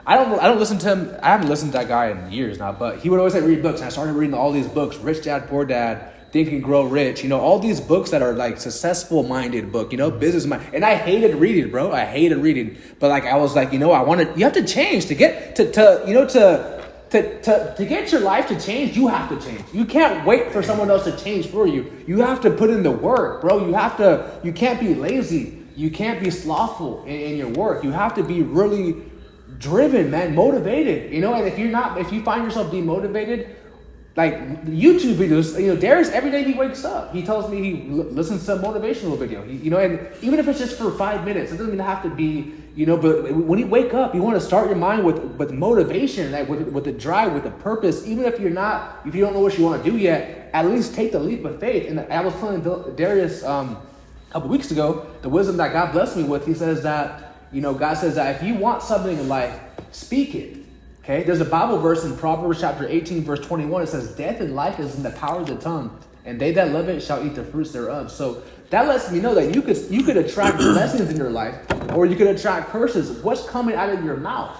I don't listen to him. I haven't listened to that guy in years now, but he would always say read books. And I started reading all these books, Rich Dad, Poor Dad, Think and Grow Rich. all these books that are like successful minded book, business mind. And I hated reading, bro. I hated reading. But like I was like, you have to change to get to get your life to change. You have to change. You can't wait for someone else to change for you. You have to put in the work, bro. You can't be lazy. you can't be slothful in your work. You have to be really driven, man, motivated. And if you find yourself demotivated, like YouTube videos, Darius, every day he wakes up, he tells me he listens to a motivational video. And even if it's just for 5 minutes, it doesn't even have to be, but when you wake up, you want to start your mind with motivation, like with the drive, with the purpose. Even if you don't know what you want to do yet, at least take the leap of faith. And I was telling Darius a couple weeks ago, the wisdom that God blessed me with, he says that, God says that if you want something in life, speak it. Okay, there's a Bible verse in Proverbs chapter 18, verse 21. It says, death and life is in the power of the tongue, and they that love it shall eat the fruits thereof. So that lets me know that you could attract blessings in your life, or you could attract curses. What's coming out of your mouth?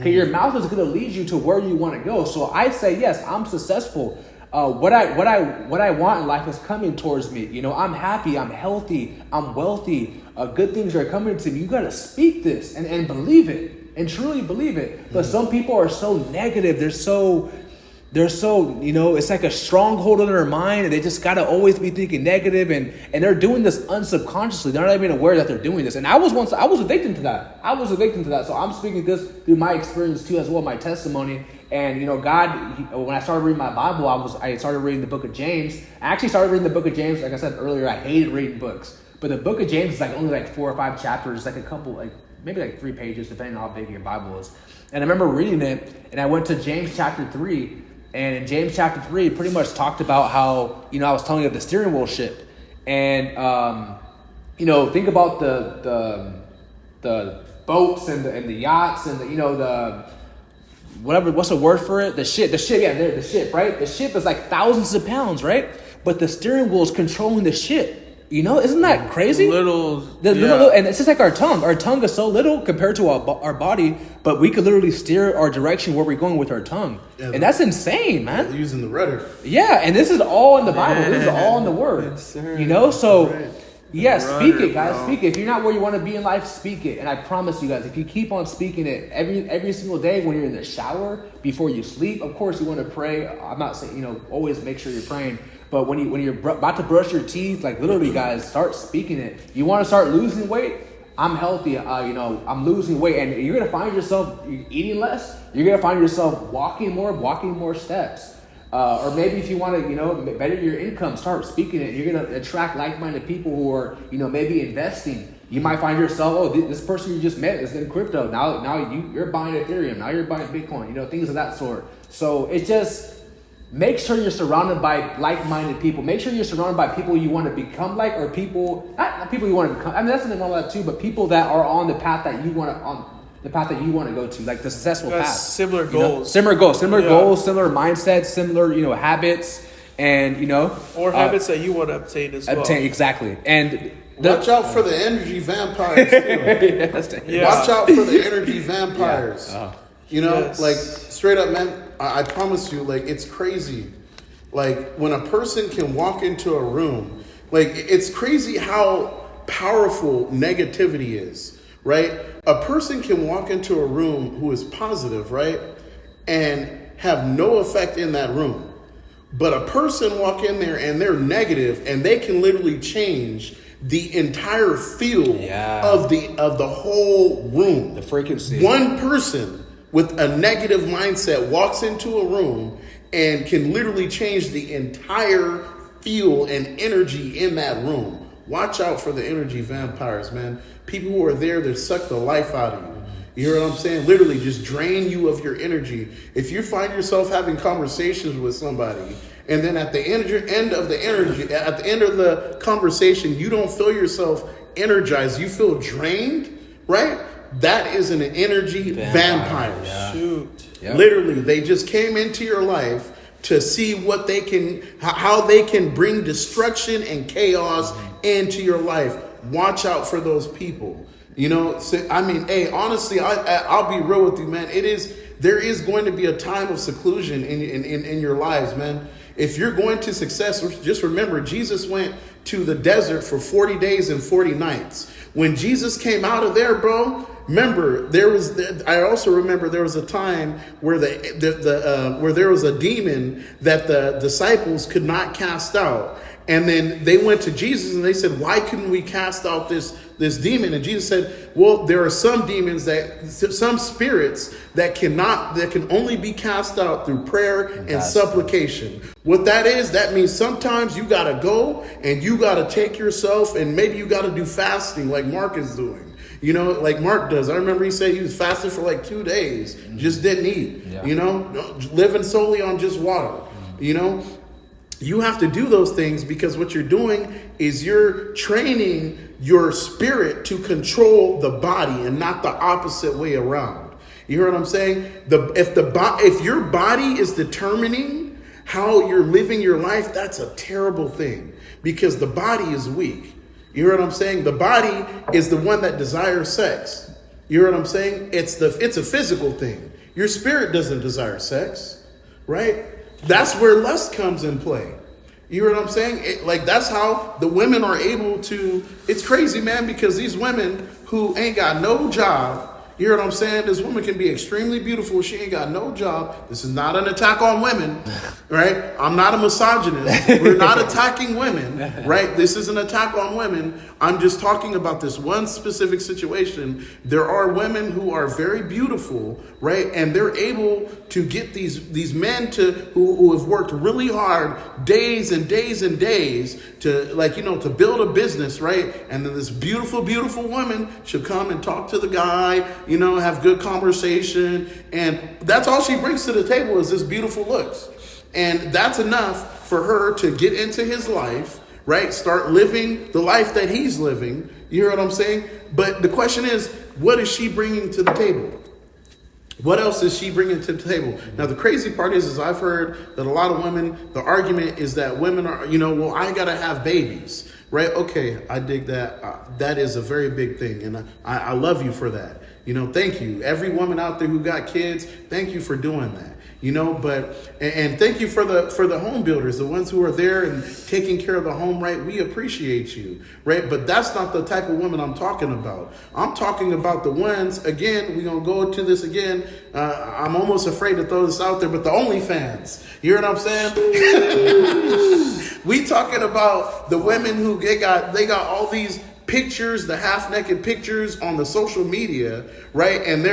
Okay, your mouth is going to lead you to where you want to go. So I say, yes, I'm successful. What I want in life is coming towards me. I'm happy, I'm healthy, I'm wealthy. Good things are coming to me. You got to speak this and believe it. And truly believe it. But some people are so negative. They're so, it's like a stronghold on their mind, and they just got to always be thinking negative, and they're doing this unsubconsciously. They're not even aware that they're doing this. And I was a victim to that. So I'm speaking this through my experience too, as well, my testimony. And, God, when I started reading my Bible, I started reading the book of James. I actually started reading the book of James. Like I said earlier, I hated reading books. But the book of James is only 4 or 5 chapters, a couple, maybe 3 pages, depending on how big your Bible is. And I remember reading it, and I went to James chapter 3, and in James chapter 3, it pretty much talked about how, I was telling you of the steering wheel ship. And, think about the boats and the yachts and the whatever, what's the word for it? The ship, the ship, right? The ship is thousands of pounds, right? But the steering wheel is controlling the ship. Isn't that crazy? Little, and it's just like our tongue. Our tongue is so little compared to our body, but we could literally steer our direction where we're going with our tongue. Yeah, and that's insane, man. Using the rudder. Yeah, and this is all in the Bible. This is all in the Word. Yes, so, speak it, guys. Bro. Speak it. If you're not where you want to be in life, speak it. And I promise you guys, if you keep on speaking it every single day when you're in the shower, before you sleep, of course you want to pray. I'm not saying, always make sure you're praying. But when you're about to brush your teeth, literally, guys, start speaking it. You want to start losing weight? I'm healthy. I'm losing weight, and you're gonna find yourself eating less. You're gonna find yourself walking more steps. Or maybe if you want to, better your income, start speaking it. You're gonna attract like-minded people who are, maybe investing. You might find yourself, this person you just met is in crypto. Now you're buying Ethereum. Now you're buying Bitcoin. Things of that sort. So it's just. Make sure you're surrounded by like-minded people. Make sure you're surrounded by people you want to become like, or people, not people you want to become. I mean, that's something all that too, but people that are on the path that you want to go to, the successful path. Similar goals. Similar goals, similar mindsets, similar, habits, and, or habits that you want to obtain as well. Exactly. And watch out for the energy vampires too. Watch out for the energy vampires. Yeah. Straight up, man. I promise you, it's crazy. When a person can walk into a room, it's crazy how powerful negativity is, right? A person can walk into a room who is positive, right? And have no effect in that room. But a person walk in there and they're negative, and they can literally change the entire feel of the whole room. The frequency. One person with a negative mindset walks into a room and can literally change the entire feel and energy in that room. Watch out for the energy vampires, man. People who are there that suck the life out of you. You hear what I'm saying? Literally just drain you of your energy. If you find yourself having conversations with somebody, and then at the end of the conversation, you don't feel yourself energized, you feel drained, right? That is an energy vampire. Yeah. Shoot. Yep. Literally, they just came into your life to see how they can bring destruction and chaos into your life. Watch out for those people. Honestly, I'll be real with you, man. There is going to be a time of seclusion in your lives, man. If you're going to success, just remember, Jesus went to the desert for 40 days and 40 nights. When Jesus came out of there, bro, remember, I also remember there was a time where where there was a demon that the disciples could not cast out. And then they went to Jesus and they said, why couldn't we cast out this demon? And Jesus said, well, there are some demons some spirits that can only be cast out through prayer and supplication. What that means sometimes you got to go and you got to take yourself, and maybe you got to do fasting like Mark is doing. You know, like Mark does. I remember he said he was fasting for like 2 days, just didn't eat, you know, living solely on just water, you know. You have to do those things because what you're doing is you're training your spirit to control the body and not the opposite way around. You hear what I'm saying? If your body is determining how you're living your life, that's a terrible thing because the body is weak. You hear what I'm saying? The body is the one that desires sex. You hear what I'm saying? It's a physical thing. Your spirit doesn't desire sex, right? That's where lust comes in play. You hear what I'm saying? That's how the women are able to. It's crazy, man, because these women who ain't got no job, you hear what I'm saying? This woman can be extremely beautiful. She ain't got no job. This is not an attack on women, right? I'm not a misogynist. We're not attacking women, right? This is an attack on women. I'm just talking about this one specific situation. There are women who are very beautiful, right? And they're able to get these men who have worked really hard days and days and days to build a business, right? And then this beautiful, beautiful woman should come and talk to the guy, have good conversation. And that's all she brings to the table is this beautiful looks. And that's enough for her to get into his life, right? Start living the life that he's living. You hear what I'm saying? But the question is, what is she bringing to the table? What else is she bringing to the table? Now, the crazy part is I've heard that a lot of women, the argument is that women are, well, I got to have babies, right? Okay, I dig that. That is a very big thing. And I love you for that. Thank you. Every woman out there who got kids, thank you for doing that. And thank you for the home builders, the ones who are there and taking care of the home, right? We appreciate you, right? But that's not the type of women I'm talking about. I'm talking about the ones, again, we're going to go to this again. I'm almost afraid to throw this out there, but the OnlyFans. You hear what I'm saying? We talking about the women who they got all these pictures, the half-naked pictures on the social media, right? And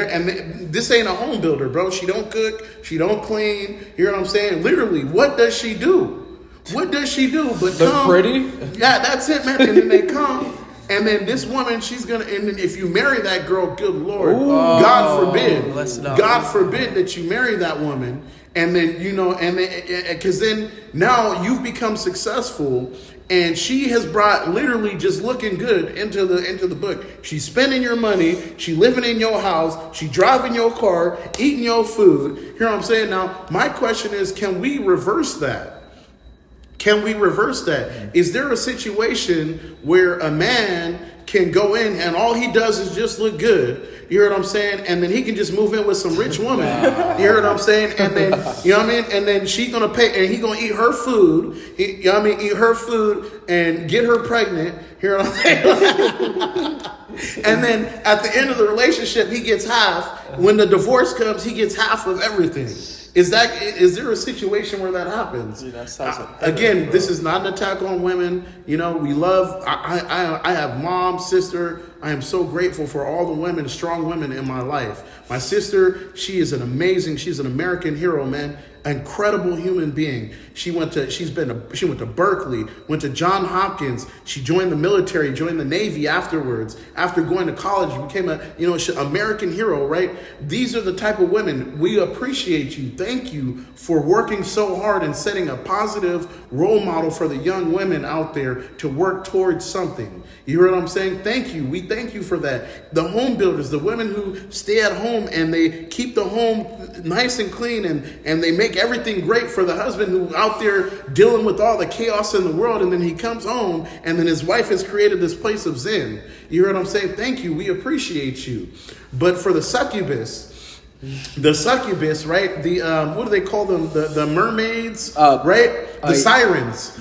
this ain't a home builder, bro. She don't cook. She don't clean. You hear what I'm saying? Literally, what does she do? What does she do? But look come, pretty? Yeah, that's it, man. And then they come, and then this woman, and then if you marry that girl, good Lord, God forbid that you marry that woman, and then, because then now you've become successful. And she has brought literally just looking good into the book. She's spending your money. She living in your house. She driving your car, eating your food. Hear what I'm saying? Now, my question is, can we reverse that? Can we reverse that? Is there a situation where a man can go in and all he does is just look good? You hear what I'm saying? And then he can just move in with some rich woman. You hear what I'm saying? And then, you know what I mean? And then she's going to pay, and he's going to eat her food. You know what I mean? Eat her food and get her pregnant. You hear what I'm saying? And then at the end of the relationship, he gets half. When the divorce comes, he gets half of everything. Is there a situation where that happens? Dude, that sounds again, this is not an attack on women. We love, I have mom, sister. I am so grateful for all the women, strong women in my life. My sister, she's an American hero, man. Incredible human being. She went to Berkeley, went to Johns Hopkins. She joined the military, joined the Navy afterwards. After going to college, became American hero, right? These are the type of women. We appreciate you. Thank you for working so hard and setting a positive role model for the young women out there to work towards something. You hear what I'm saying? Thank you. We thank you for that. The home builders, the women who stay at home and they keep the home nice and clean and they make everything great for the husband who out there dealing with all the chaos in the world, and then he comes home and then his wife has created this place of zen. You hear what I'm saying? Thank you. We appreciate you. But for the succubus, right? The what do they call them? The mermaids, right? The sirens.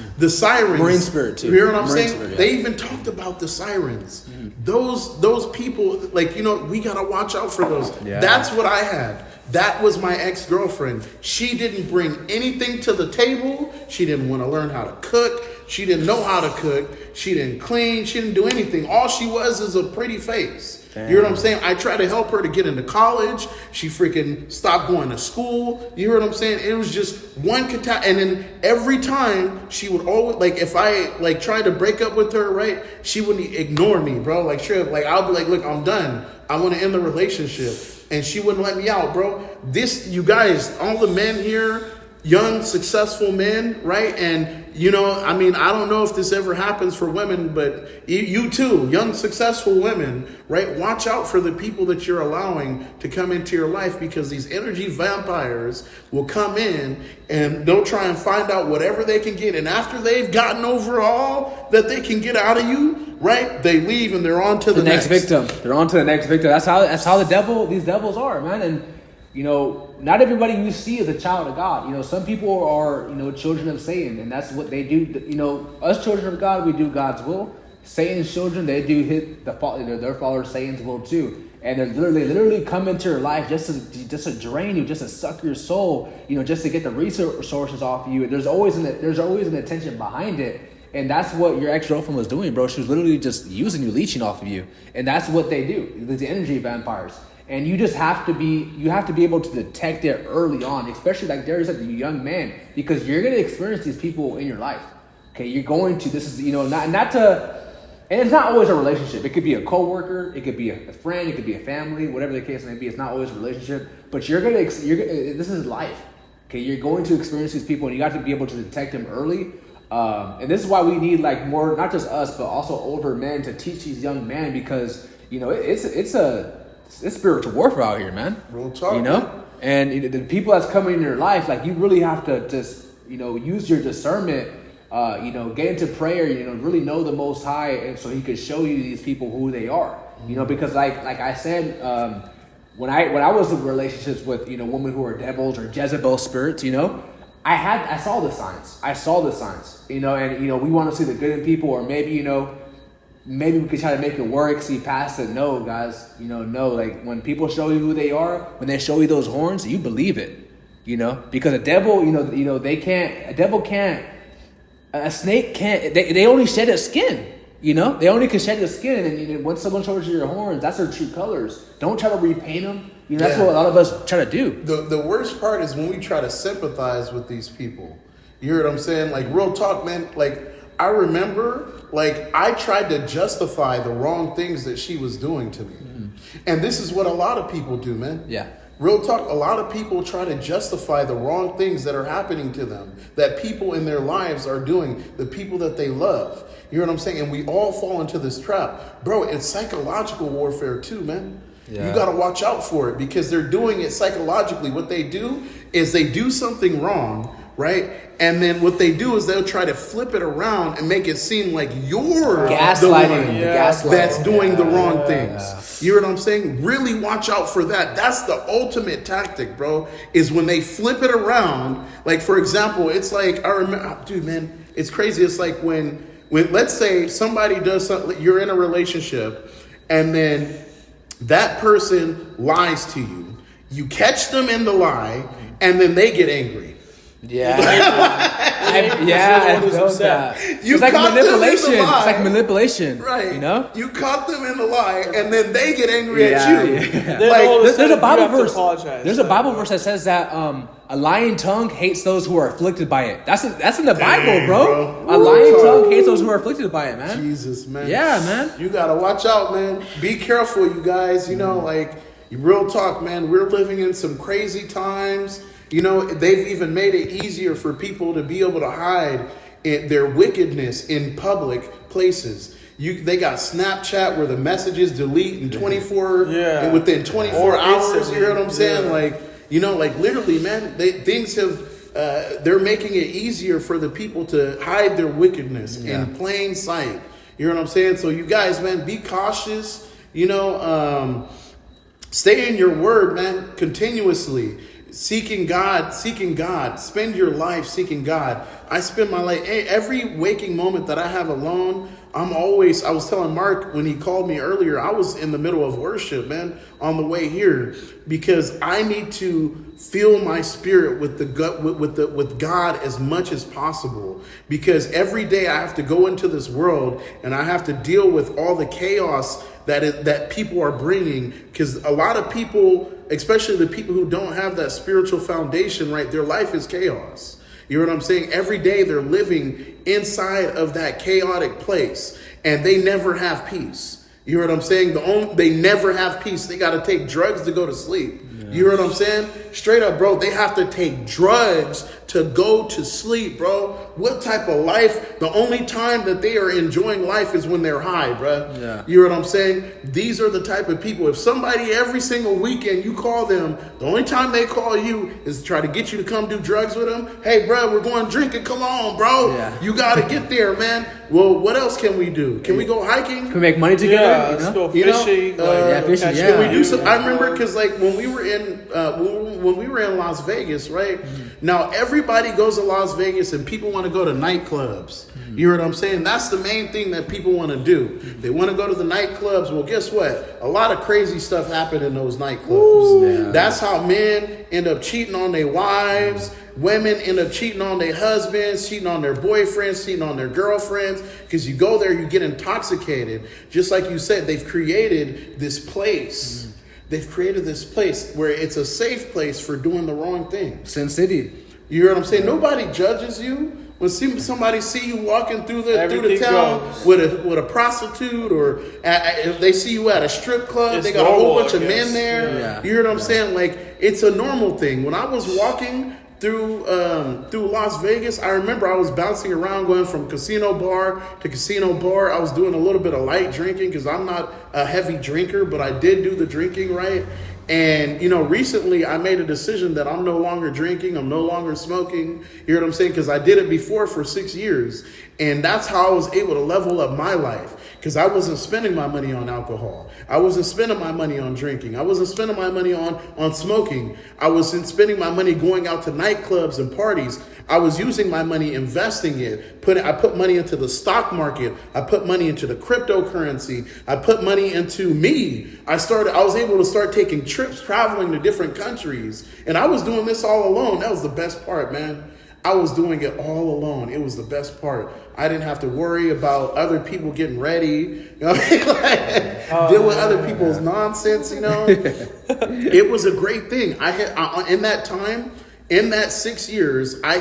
Marine spirit too. You hear what I'm saying? Spirit, yeah. They even talked about the sirens. Those people, we gotta watch out for those. Yeah. That's what I had. That was my ex-girlfriend. She didn't bring anything to the table. She didn't want to learn how to cook. She didn't know how to cook. She didn't clean. She didn't do anything. All she was is a pretty face. Damn. You know what I'm saying? I tried to help her to get into college. She freaking stopped going to school. You hear what I'm saying? It was just one catastrophe. And then every time she would always, like, if I like tried to break up with her, right, she wouldn't ignore me, bro. Like, sure, like I'll be like, look, I'm done. I want to end the relationship. And she wouldn't let me out, bro. This, you guys, all the men here, young, successful men, right? And, you know, I mean, I don't know if this ever happens for women, but you too, young, successful women, right? Watch out for the people that you're allowing to come into your life, because these energy vampires will come in and they'll try and find out whatever they can get. And after they've gotten over all that they can get out of you, right? They leave and they're on to the next victim. They're on to the next victim. That's how these devils are, man. And, you know, not everybody you see is a child of God. You know, some people are, you know, children of Satan, and that's what they do. You know, us children of God, we do God's will. Satan's children, they do hit their followers Satan's will too. And they're literally come into your life just to drain you, just to suck your soul, you know, just to get the resources off you. There's always an intention behind it. And that's what your ex-girlfriend was doing, bro. She was literally just using you, leeching off of you. And that's what they do. These energy vampires. And you just have to be able to detect it early on, especially like Darius said, you young man, because you're going to experience these people in your life. Okay, you're going to, this is, you know, not to, and it's not always a relationship. It could be a coworker, it could be a friend, it could be a family, whatever the case may be. It's not always a relationship, but this is life. Okay, you're going to experience these people, and you got to be able to detect them early. And this is why we need like more, not just us, but also older men to teach these young men, because, you know, it's spiritual warfare out here, man. Real talk, you know? man. And you know, the people that's coming in your life, like, you really have to just, you know, use your discernment, you know, get into prayer, you know, really know the Most High, and so He could show you these people who they are. You know, because like I said, when I was in relationships with, you know, women who are devils or Jezebel spirits, you know, I saw the signs, you know, and, you know, we want to see the good in people, or maybe, you know, maybe we could try to make it work, see past it. No, guys, you know, no, like, when people show you who they are, when they show you those horns, you believe it, you know, because a devil, a snake can't, they only shed its skin, you know, they only can shed its skin. And, you know, when someone shows you your horns, that's their true colors. Don't try to repaint them. You know, that's what a lot of us try to do. The worst part is when we try to sympathize with these people. You hear what I'm saying? Like, real talk, man. Like, I remember, like, I tried to justify the wrong things that she was doing to me. Mm-hmm. And this is what a lot of people do, man. Yeah. Real talk, a lot of people try to justify the wrong things that are happening to them, that people in their lives are doing, the people that they love. You know what I'm saying? And we all fall into this trap. Bro, it's psychological warfare too, man. Yeah. You got to watch out for it, because they're doing it psychologically. What they do is they do something wrong, right? And then what they do is they'll try to flip it around and make it seem like you're the one that's doing the wrong things. Yeah. You know what I'm saying? Really watch out for that. That's the ultimate tactic, bro, is when they flip it around. Like, for example, it's like, I remember, dude, man, it's crazy. It's like when let's say somebody does something, you're in a relationship, and then that person lies to you. You catch them in the lie, and then they get angry. Yeah, I know that. It's like manipulation. It's like manipulation, right? You know, you caught them in the lie, and then they get angry at you. Yeah. Like, there's a Bible verse. There's a Bible verse that says that a lying tongue hates those who are afflicted by it. That's in the Bible, bro. A lying tongue hates those who are afflicted by it, man. Jesus, man. Yeah, man. You gotta watch out, man. Be careful, you guys. You know, like, real talk, man. We're living in some crazy times. You know, they've even made it easier for people to be able to hide their wickedness in public places. They got Snapchat where the messages delete in 24 and within 24 hours. You hear what I'm saying? Yeah. Like, you know, like, literally, man, they're making it easier for the people to hide their wickedness in plain sight. You know what I'm saying? So you guys, man, be cautious. You know, stay in your word, man, continuously. Seeking God, spend your life seeking God. I spend my life, every waking moment that I have alone, I was telling Mark when he called me earlier, I was in the middle of worship, man, on the way here, because I need to fill my spirit with with God as much as possible, because every day I have to go into this world and I have to deal with all the chaos that people are bringing, because a lot of people, especially the people who don't have that spiritual foundation, right, their life is chaos. You know what I'm saying? Every day they're living inside of that chaotic place, and they never have peace. You know what I'm saying? They never have peace. They got to take drugs to go to sleep. Yes. You know what I'm saying? Straight up, bro. They have to take drugs to go to sleep, bro. What type of life? The only time that they are enjoying life is when they're high, bro. Yeah. You know what I'm saying? These are the type of people. If somebody every single weekend you call them, the only time they call you is to try to get you to come do drugs with them. Hey, bro, we're going drinking. Come on, bro. Yeah. You got to get there, man. Well, what else can we do? Can we go hiking? Can we make money together? Yeah, let's go fishing. Fishing. Yeah. Can we do some? I remember because like when we were in Las Vegas, right? Mm-hmm. Now everybody goes to Las Vegas and people want to go to nightclubs. Mm-hmm. You know what I'm saying? That's the main thing that people want to do. They want to go to the nightclubs. Well, guess what? A lot of crazy stuff happened in those nightclubs. Ooh, yeah. That's how men end up cheating on their wives. Women end up cheating on their husbands, cheating on their boyfriends, cheating on their girlfriends, because you go there, you get intoxicated. Just like you said, they've created this place. Mm-hmm. They've created this place where it's a safe place for doing the wrong thing. Sin City. You hear what I'm saying? Nobody judges you. When somebody see you walking through the town with a prostitute, or if they see you at a strip club, they got a whole bunch of men there. Yeah. You hear what I'm saying? Like, it's a normal thing. When I was walking through Las Vegas, I remember I was bouncing around, going from casino bar to casino bar. I was doing a little bit of light drinking because I'm not a heavy drinker, but I did do the drinking, right? And, you know, recently I made a decision that I'm no longer drinking. I'm no longer smoking. You hear what I'm saying? Because I did it before for 6 years. And that's how I was able to level up my life, because I wasn't spending my money on alcohol. I wasn't spending my money on drinking. I wasn't spending my money on smoking. I wasn't spending my money going out to nightclubs and parties. I was using my money, investing it. I put money into the stock market. I put money into the cryptocurrency. I put money into me. I was able to start taking trips, traveling to different countries. And I was doing this all alone. That was the best part, man. I was doing it all alone. It was the best part. I didn't have to worry about other people getting ready. You know what I mean? Like, deal with other people's nonsense, you know? It was a great thing. In that time, in that 6 years, I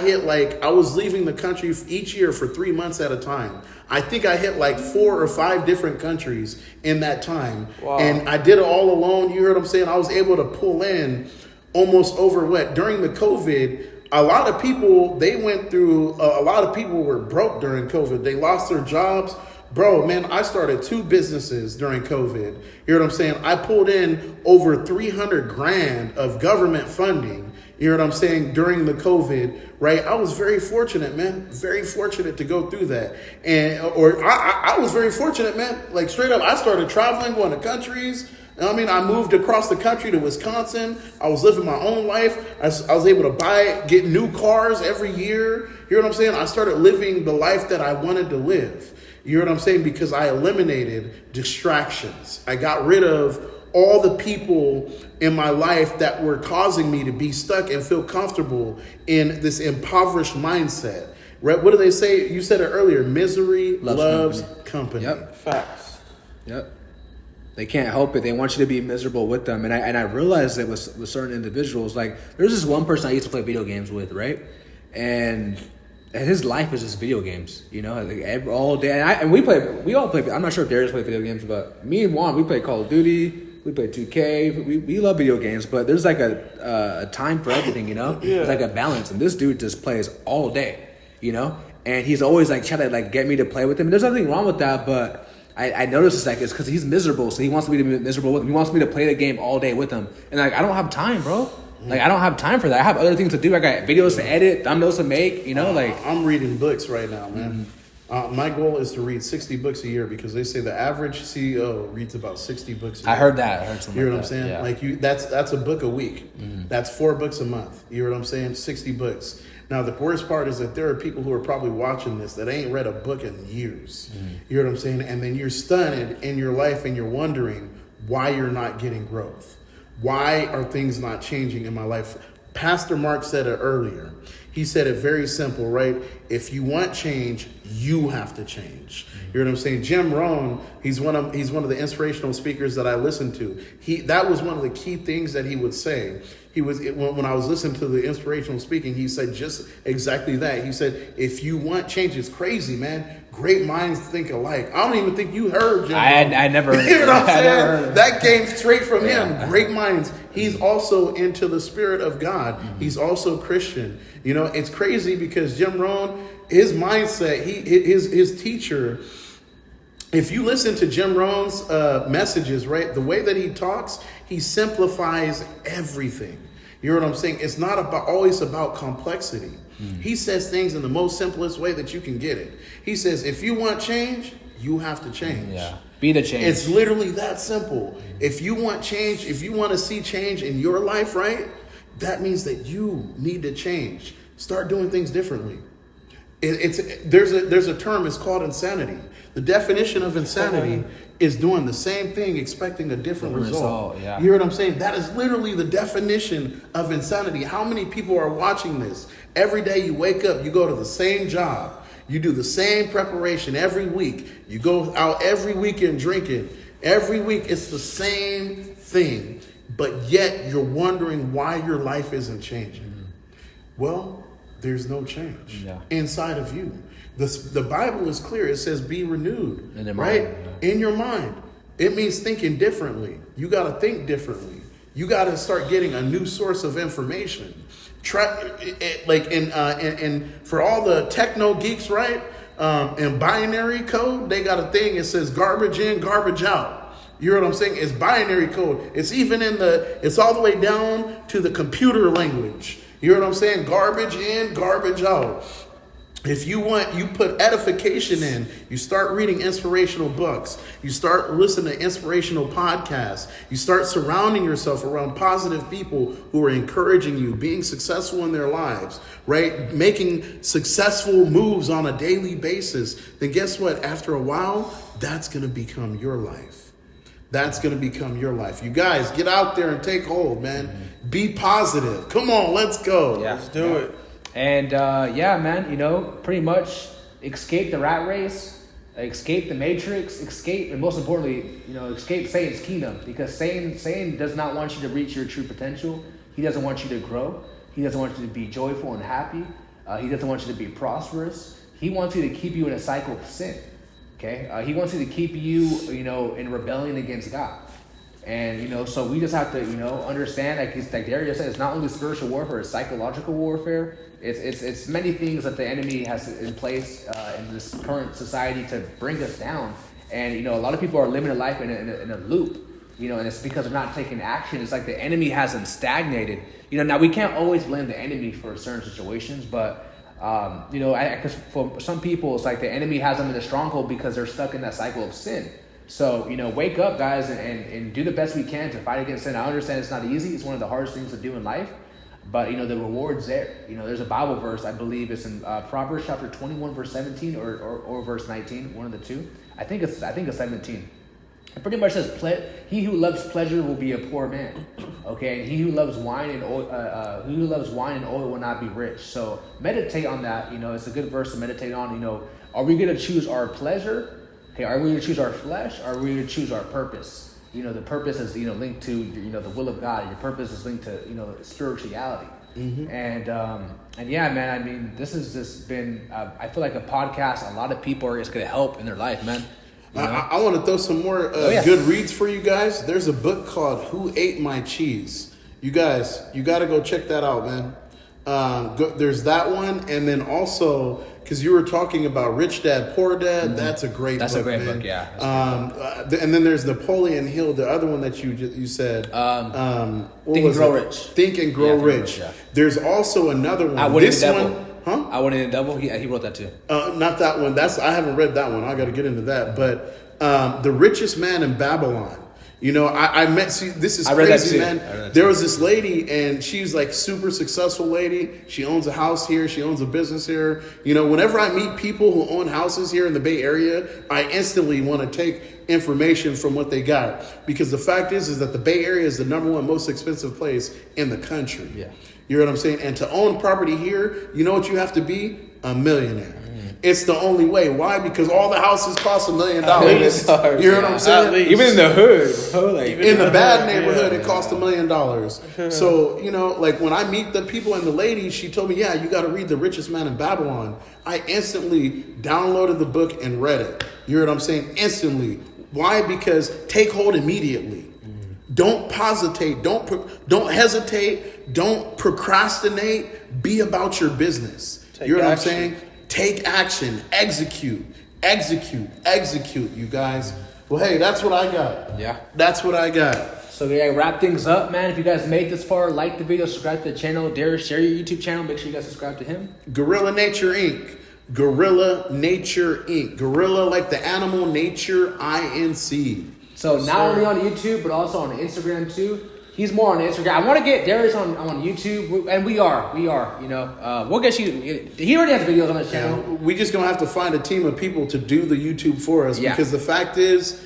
was leaving the country each year for 3 months at a time. I think I hit like 4 or 5 different countries in that time. Wow. And I did it all alone. You heard what I'm saying? I was able to pull in almost during the COVID. A lot of people, a lot of people were broke during COVID. They lost their jobs. Bro, man, I started 2 businesses during COVID. You hear what I'm saying? I pulled in over $300,000 of government funding. You know what I'm saying? During the COVID, right? I was very fortunate, man. Very fortunate to go through that. I was very fortunate, man. Like, straight up, I started traveling, going to countries. I mean, I moved across the country to Wisconsin. I was living my own life. I was able to get new cars every year. You know what I'm saying? I started living the life that I wanted to live. You know what I'm saying? Because I eliminated distractions. I got rid of all the people in my life that were causing me to be stuck and feel comfortable in this impoverished mindset. Right? What do they say? You said it earlier. Misery loves company. Yep. Facts. Yep. They can't help it. They want you to be miserable with them. And I realized that with certain individuals, like there's this one person I used to play video games with, right? And his life is just video games, you know, like all day. And we all play. I'm not sure if Darius played video games, but me and Juan, we play Call of Duty. We play 2K. We love video games, but there's like a time for everything, you know? Yeah. There's like a balance. And this dude just plays all day, you know? And he's always like trying to like get me to play with him. And there's nothing wrong with that, but I noticed it's because he's miserable, so he wants me to be miserable with him. He wants me to play the game all day with him. And like I don't have time, bro. Like I don't have time for that. I have other things to do. I got videos to edit, thumbnails to make, you know, like I'm reading books right now, man. My goal is to read 60 books a year, because they say the average CEO reads about 60 books a year. I heard that. I heard something. You hear what I'm saying? Yeah. Like that's a book a week. Mm-hmm. That's 4 books a month. You hear what I'm saying? 60 books. Now, the worst part is that there are people who are probably watching this that ain't read a book in years. You know what I'm saying? And then you're stunned in your life and you're wondering why you're not getting growth. Why are things not changing in my life? Pastor Mark said it earlier. He said it very simple, right? If you want change, you have to change. You know what I'm saying? Jim Rohn, he's one of the inspirational speakers that I listen to. That was one of the key things that he would say. When I was listening to the inspirational speaking, he said just exactly that. He said, if you want change, it's crazy, man. Great minds think alike. I don't even think you heard Jim Rohn. I never heard. You know what I'm saying? That came straight from him. Great minds. He's also into the Spirit of God. He's also Christian. You know, it's crazy because Jim Rohn, his mindset, his teacher, if you listen to Jim Rohn's messages, right, the way that he talks, he simplifies everything. You know what I'm saying? It's not always about complexity. He says things in the most simplest way that you can get it. He says, if you want change, you have to change. Yeah. Be the change. It's literally that simple. If you want change, if you want to see change in your life, right, that means that you need to change. Start doing things differently. There's a term, it's called insanity. The definition of insanity is doing the same thing, expecting a different result. Yeah. You hear what I'm saying? That is literally the definition of insanity. How many people are watching this? Every day you wake up, you go to the same job. You do the same preparation every week. You go out every weekend drinking. Every week it's the same thing. But yet you're wondering why your life isn't changing. Well, there's no change inside of you. The Bible is clear. It says be renewed, right? In your mind. It means thinking differently. You got to think differently. You got to start getting a new source of information. And for all the techno geeks, right? In binary code, they got a thing. It says garbage in, garbage out. You know what I'm saying? It's binary code. It's even it's all the way down to the computer language. You know what I'm saying? Garbage in, garbage out. If you put edification in, you start reading inspirational books, you start listening to inspirational podcasts, you start surrounding yourself around positive people who are encouraging you, being successful in their lives, right? Making successful moves on a daily basis, then guess what? After a while, that's going to become your life. That's going to become your life. You guys, get out there and take hold, man. Be positive. Come on, let's go. Yeah, let's do it. And man, pretty much escape the rat race, escape the matrix, and most importantly, escape Satan's kingdom, because Satan does not want you to reach your true potential. He doesn't want you to grow. He doesn't want you to be joyful and happy. He doesn't want you to be prosperous. He wants you to keep you in a cycle of sin. Okay, he wants you to keep you, in rebellion against God. And, so we just have to, understand, like Darius said, it's not only spiritual warfare, it's psychological warfare. It's many things that the enemy has in place in this current society to bring us down. And, a lot of people are living a life in a loop, and it's because they're not taking action. It's like the enemy hasn't stagnated. Now we can't always blame the enemy for certain situations, but, because for some people, it's like the enemy has them in a stronghold because they're stuck in that cycle of sin. So, wake up, guys, and do the best we can to fight against sin. I understand it's not easy. It's one of the hardest things to do in life. But, the reward's there. There's a Bible verse, I believe it's in Proverbs chapter 21, verse 17 or verse 19, one of the two. I think it's 17. It pretty much says, he who loves pleasure will be a poor man. Okay, and he who loves wine and oil will not be rich. So meditate on that. It's a good verse to meditate on. Are we going to choose our pleasure? Okay, are we going to choose our flesh? Or are we going to choose our purpose? The purpose is linked to the will of God. Your purpose is linked to spirituality. Mm-hmm. And yeah, man. I mean, this has just been. I feel like a podcast. A lot of people are just going to help in their life, man. I want to throw some more good reads for you guys. There's a book called "Who Ate My Cheese." You guys, you got to go check that out, man. There's that one, and then also. Because you were talking about Rich Dad, Poor Dad, that's a great book. That's a great man. book, yeah. And then there's Napoleon Hill, the other one that you said. Think and Grow Rich. Think and Grow Rich. Yeah. There's also another one. I Wouldn't Eat the Devil. Huh? I Wouldn't Eat the Devil. He wrote that too. Not that one. I haven't read that one. I got to get into that. But The Richest Man in Babylon. You know, I met. See, this is I read that crazy, too. man. There was this lady, and she's like super successful lady. She owns a house here. She owns a business here. You know, whenever I meet people who own houses here in the Bay Area, I instantly want to take information from what they got, because the fact is that the Bay Area is the number one most expensive place in the country. Yeah. You know what I'm saying? And to own property here, you know what you have to be? A millionaire. It's the only way. Why? Because all the houses cost $1 million. You know what I'm saying? Even in the hood, like In the bad neighborhood, it cost $1 million. So, you know, like when I meet the people and the lady, she told me, yeah, you got to read The Richest Man in Babylon. I instantly downloaded the book and read it. You know what I'm saying? Instantly. Why? Because take hold immediately. Don't positate. Don't hesitate. Don't procrastinate. Be about your business. You know what I'm saying? Take action. Execute. You guys. Well, hey, that's what I got. Yeah. That's what I got. So yeah, wrap things up, man. If you guys made this far, like the video, subscribe to the channel. Darius, share your YouTube channel. Make sure you guys subscribe to him. Gorilla Nature Inc. Gorilla Nature Inc. Gorilla like the animal, nature, INC. So not only on YouTube, but also on Instagram too. He's more on Instagram. I want to get Darius on YouTube, and we are. You know, we'll get you. He already has videos on his channel. Yeah, we just gonna have to find a team of people to do the YouTube for us, because the fact is,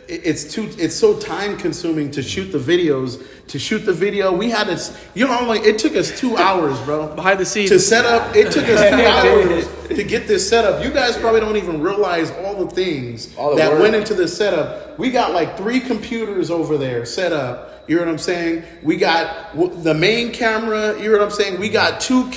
it's so time consuming to shoot the videos. To shoot the video, we had to. You know, like it took us 2 hours, bro, Behind the scenes to set up. It took us 2 hours to get this set up. You guys probably don't even realize all the things that went into this setup. We got like 3 computers over there set up. You know what I'm saying? We got the main camera. You know what I'm saying? We got two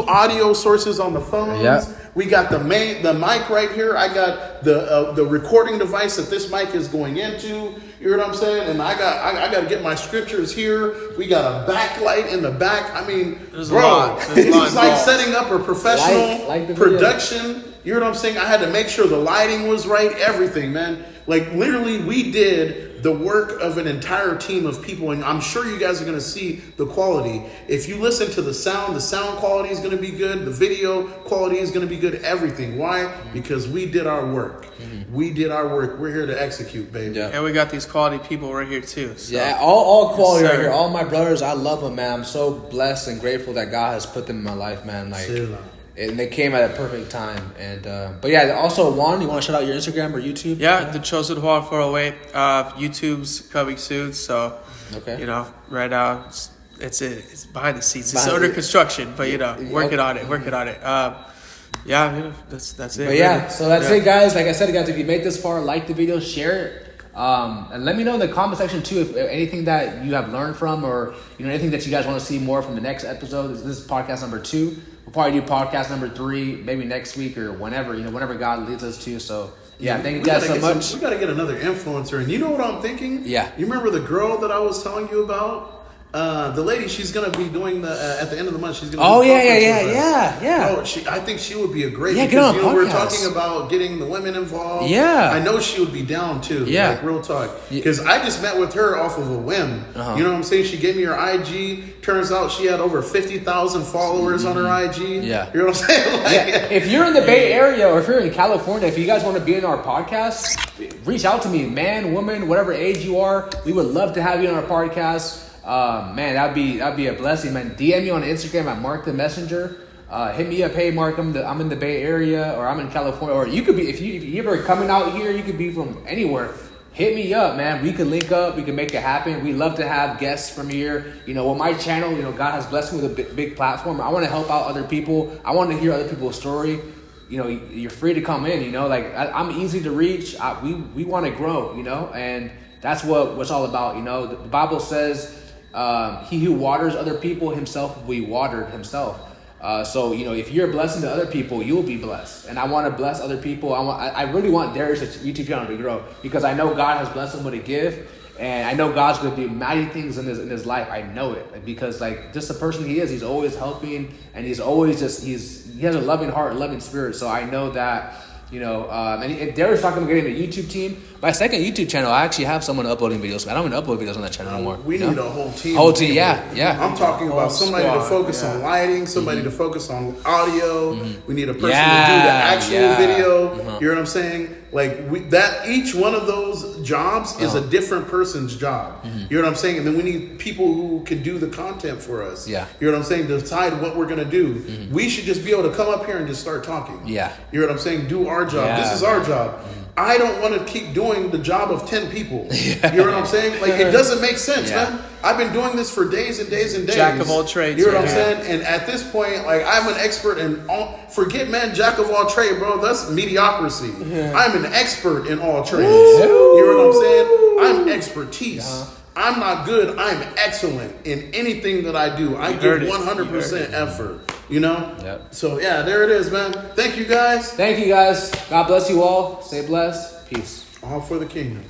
audio sources on the phones. Yeah. We got the mic right here. I got the recording device that this mic is going into. You know what I'm saying? And I got to get my scriptures here. We got a backlight in the back. I mean, bro, it's like setting up a professional production. You know what I'm saying? I had to make sure the lighting was right. Everything, man. Like literally, we did the work of an entire team of people, and I'm sure you guys are going to see the quality. If you listen to the sound quality is going to be good. The video quality is going to be good. Everything. Why? Because we did our work. We did our work. We're here to execute, baby. Yeah. And we got these quality people right here too. So. Yeah, all quality right here. All my brothers, I love them, man. I'm so blessed and grateful that God has put them in my life, man. Like, and they came at a perfect time. And but yeah, also Juan, you want to shout out your Instagram or YouTube? Yeah, The Chosen Juan 408. YouTube's coming soon, so you know, right now it's behind the scenes. It's under construction, but you know, working on it. Yeah, you know, that's it. But yeah, so that's it, guys. Like I said, guys, if you made this far, like the video, share it. And let me know in the comment section too if anything that you have learned from, or you know, anything that you guys want to see more from the next episode. This is podcast number 2. We'll probably do podcast number 3 maybe next week or whenever, you know, whenever God leads us to. So yeah, thank you guys so much. We got to get another influencer, and you know what I'm thinking? Yeah. You remember the girl that I was telling you about? The lady, she's gonna be doing at the end of the month. She's gonna. Oh yeah. Oh, I think she would be a great. Get on a podcast. We're talking about getting the women involved. Yeah, I know she would be down too. Yeah, like real talk. Because I just met with her off of a whim. You know what I'm saying? She gave me her IG. Turns out she had over 50,000 followers on her IG. Yeah, you know what I'm saying? Like, if you're in the Bay Area or if you're in California, if you guys want to be in our podcast, reach out to me, man, woman, whatever age you are. We would love to have you on our podcast. Man, that'd be a blessing, man. DM me on Instagram at MarcTheMessenger. Hit me up. Hey, Mark, I'm in the Bay Area, or I'm in California, or you could be if you ever coming out here. You could be from anywhere. Hit me up, man. We can link up. We can make it happen. We love to have guests from here. You know, with my channel, you know, God has blessed me with a big platform. I want to help out other people. I want to hear other people's story. You know, you're free to come in. You know, like I'm easy to reach. We want to grow. You know, and that's what's all about. You know, the Bible says. He who waters other people himself will be watered himself. So you know, if you're a blessing to other people, you will be blessed. And I want to bless other people. I really want Darius' YouTube channel to grow because I know God has blessed him with a gift, and I know God's going to do mighty things in his life. I know it because like just the person he is, he's always helping, and he's always he has a loving heart, loving spirit. So I know that. You know, and Darius talking about getting a YouTube team. My second YouTube channel, I actually have someone uploading videos. I don't even upload videos on that channel anymore. We need a whole team. Yeah. I'm talking about somebody to focus on lighting, somebody to focus on audio. We need a person to do the actual video. You know what I'm saying? Like each one of those jobs is a different person's job. You know what I'm saying? And then we need people who can do the content for us. Yeah. You know what I'm saying? Decide what we're going to do. We should just be able to come up here and just start talking. Yeah. You know what I'm saying? Do our job. Yeah. This is our job. I don't want to keep doing the job of 10 people. You know what I'm saying? Like, it doesn't make sense, man. I've been doing this for days and days and days. Jack of all trades. You know what I'm saying? And at this point, like, I'm an expert in all, forget, man, jack of all trades, bro. That's mediocrity. I'm an expert in all trades. You know what I'm saying? I'm expertise. I'm not good. I'm excellent in anything that I do. I give 100% effort. You know? Yep. So, yeah, there it is, man. Thank you, guys. Thank you, guys. God bless you all. Stay blessed. Peace. All for the kingdom.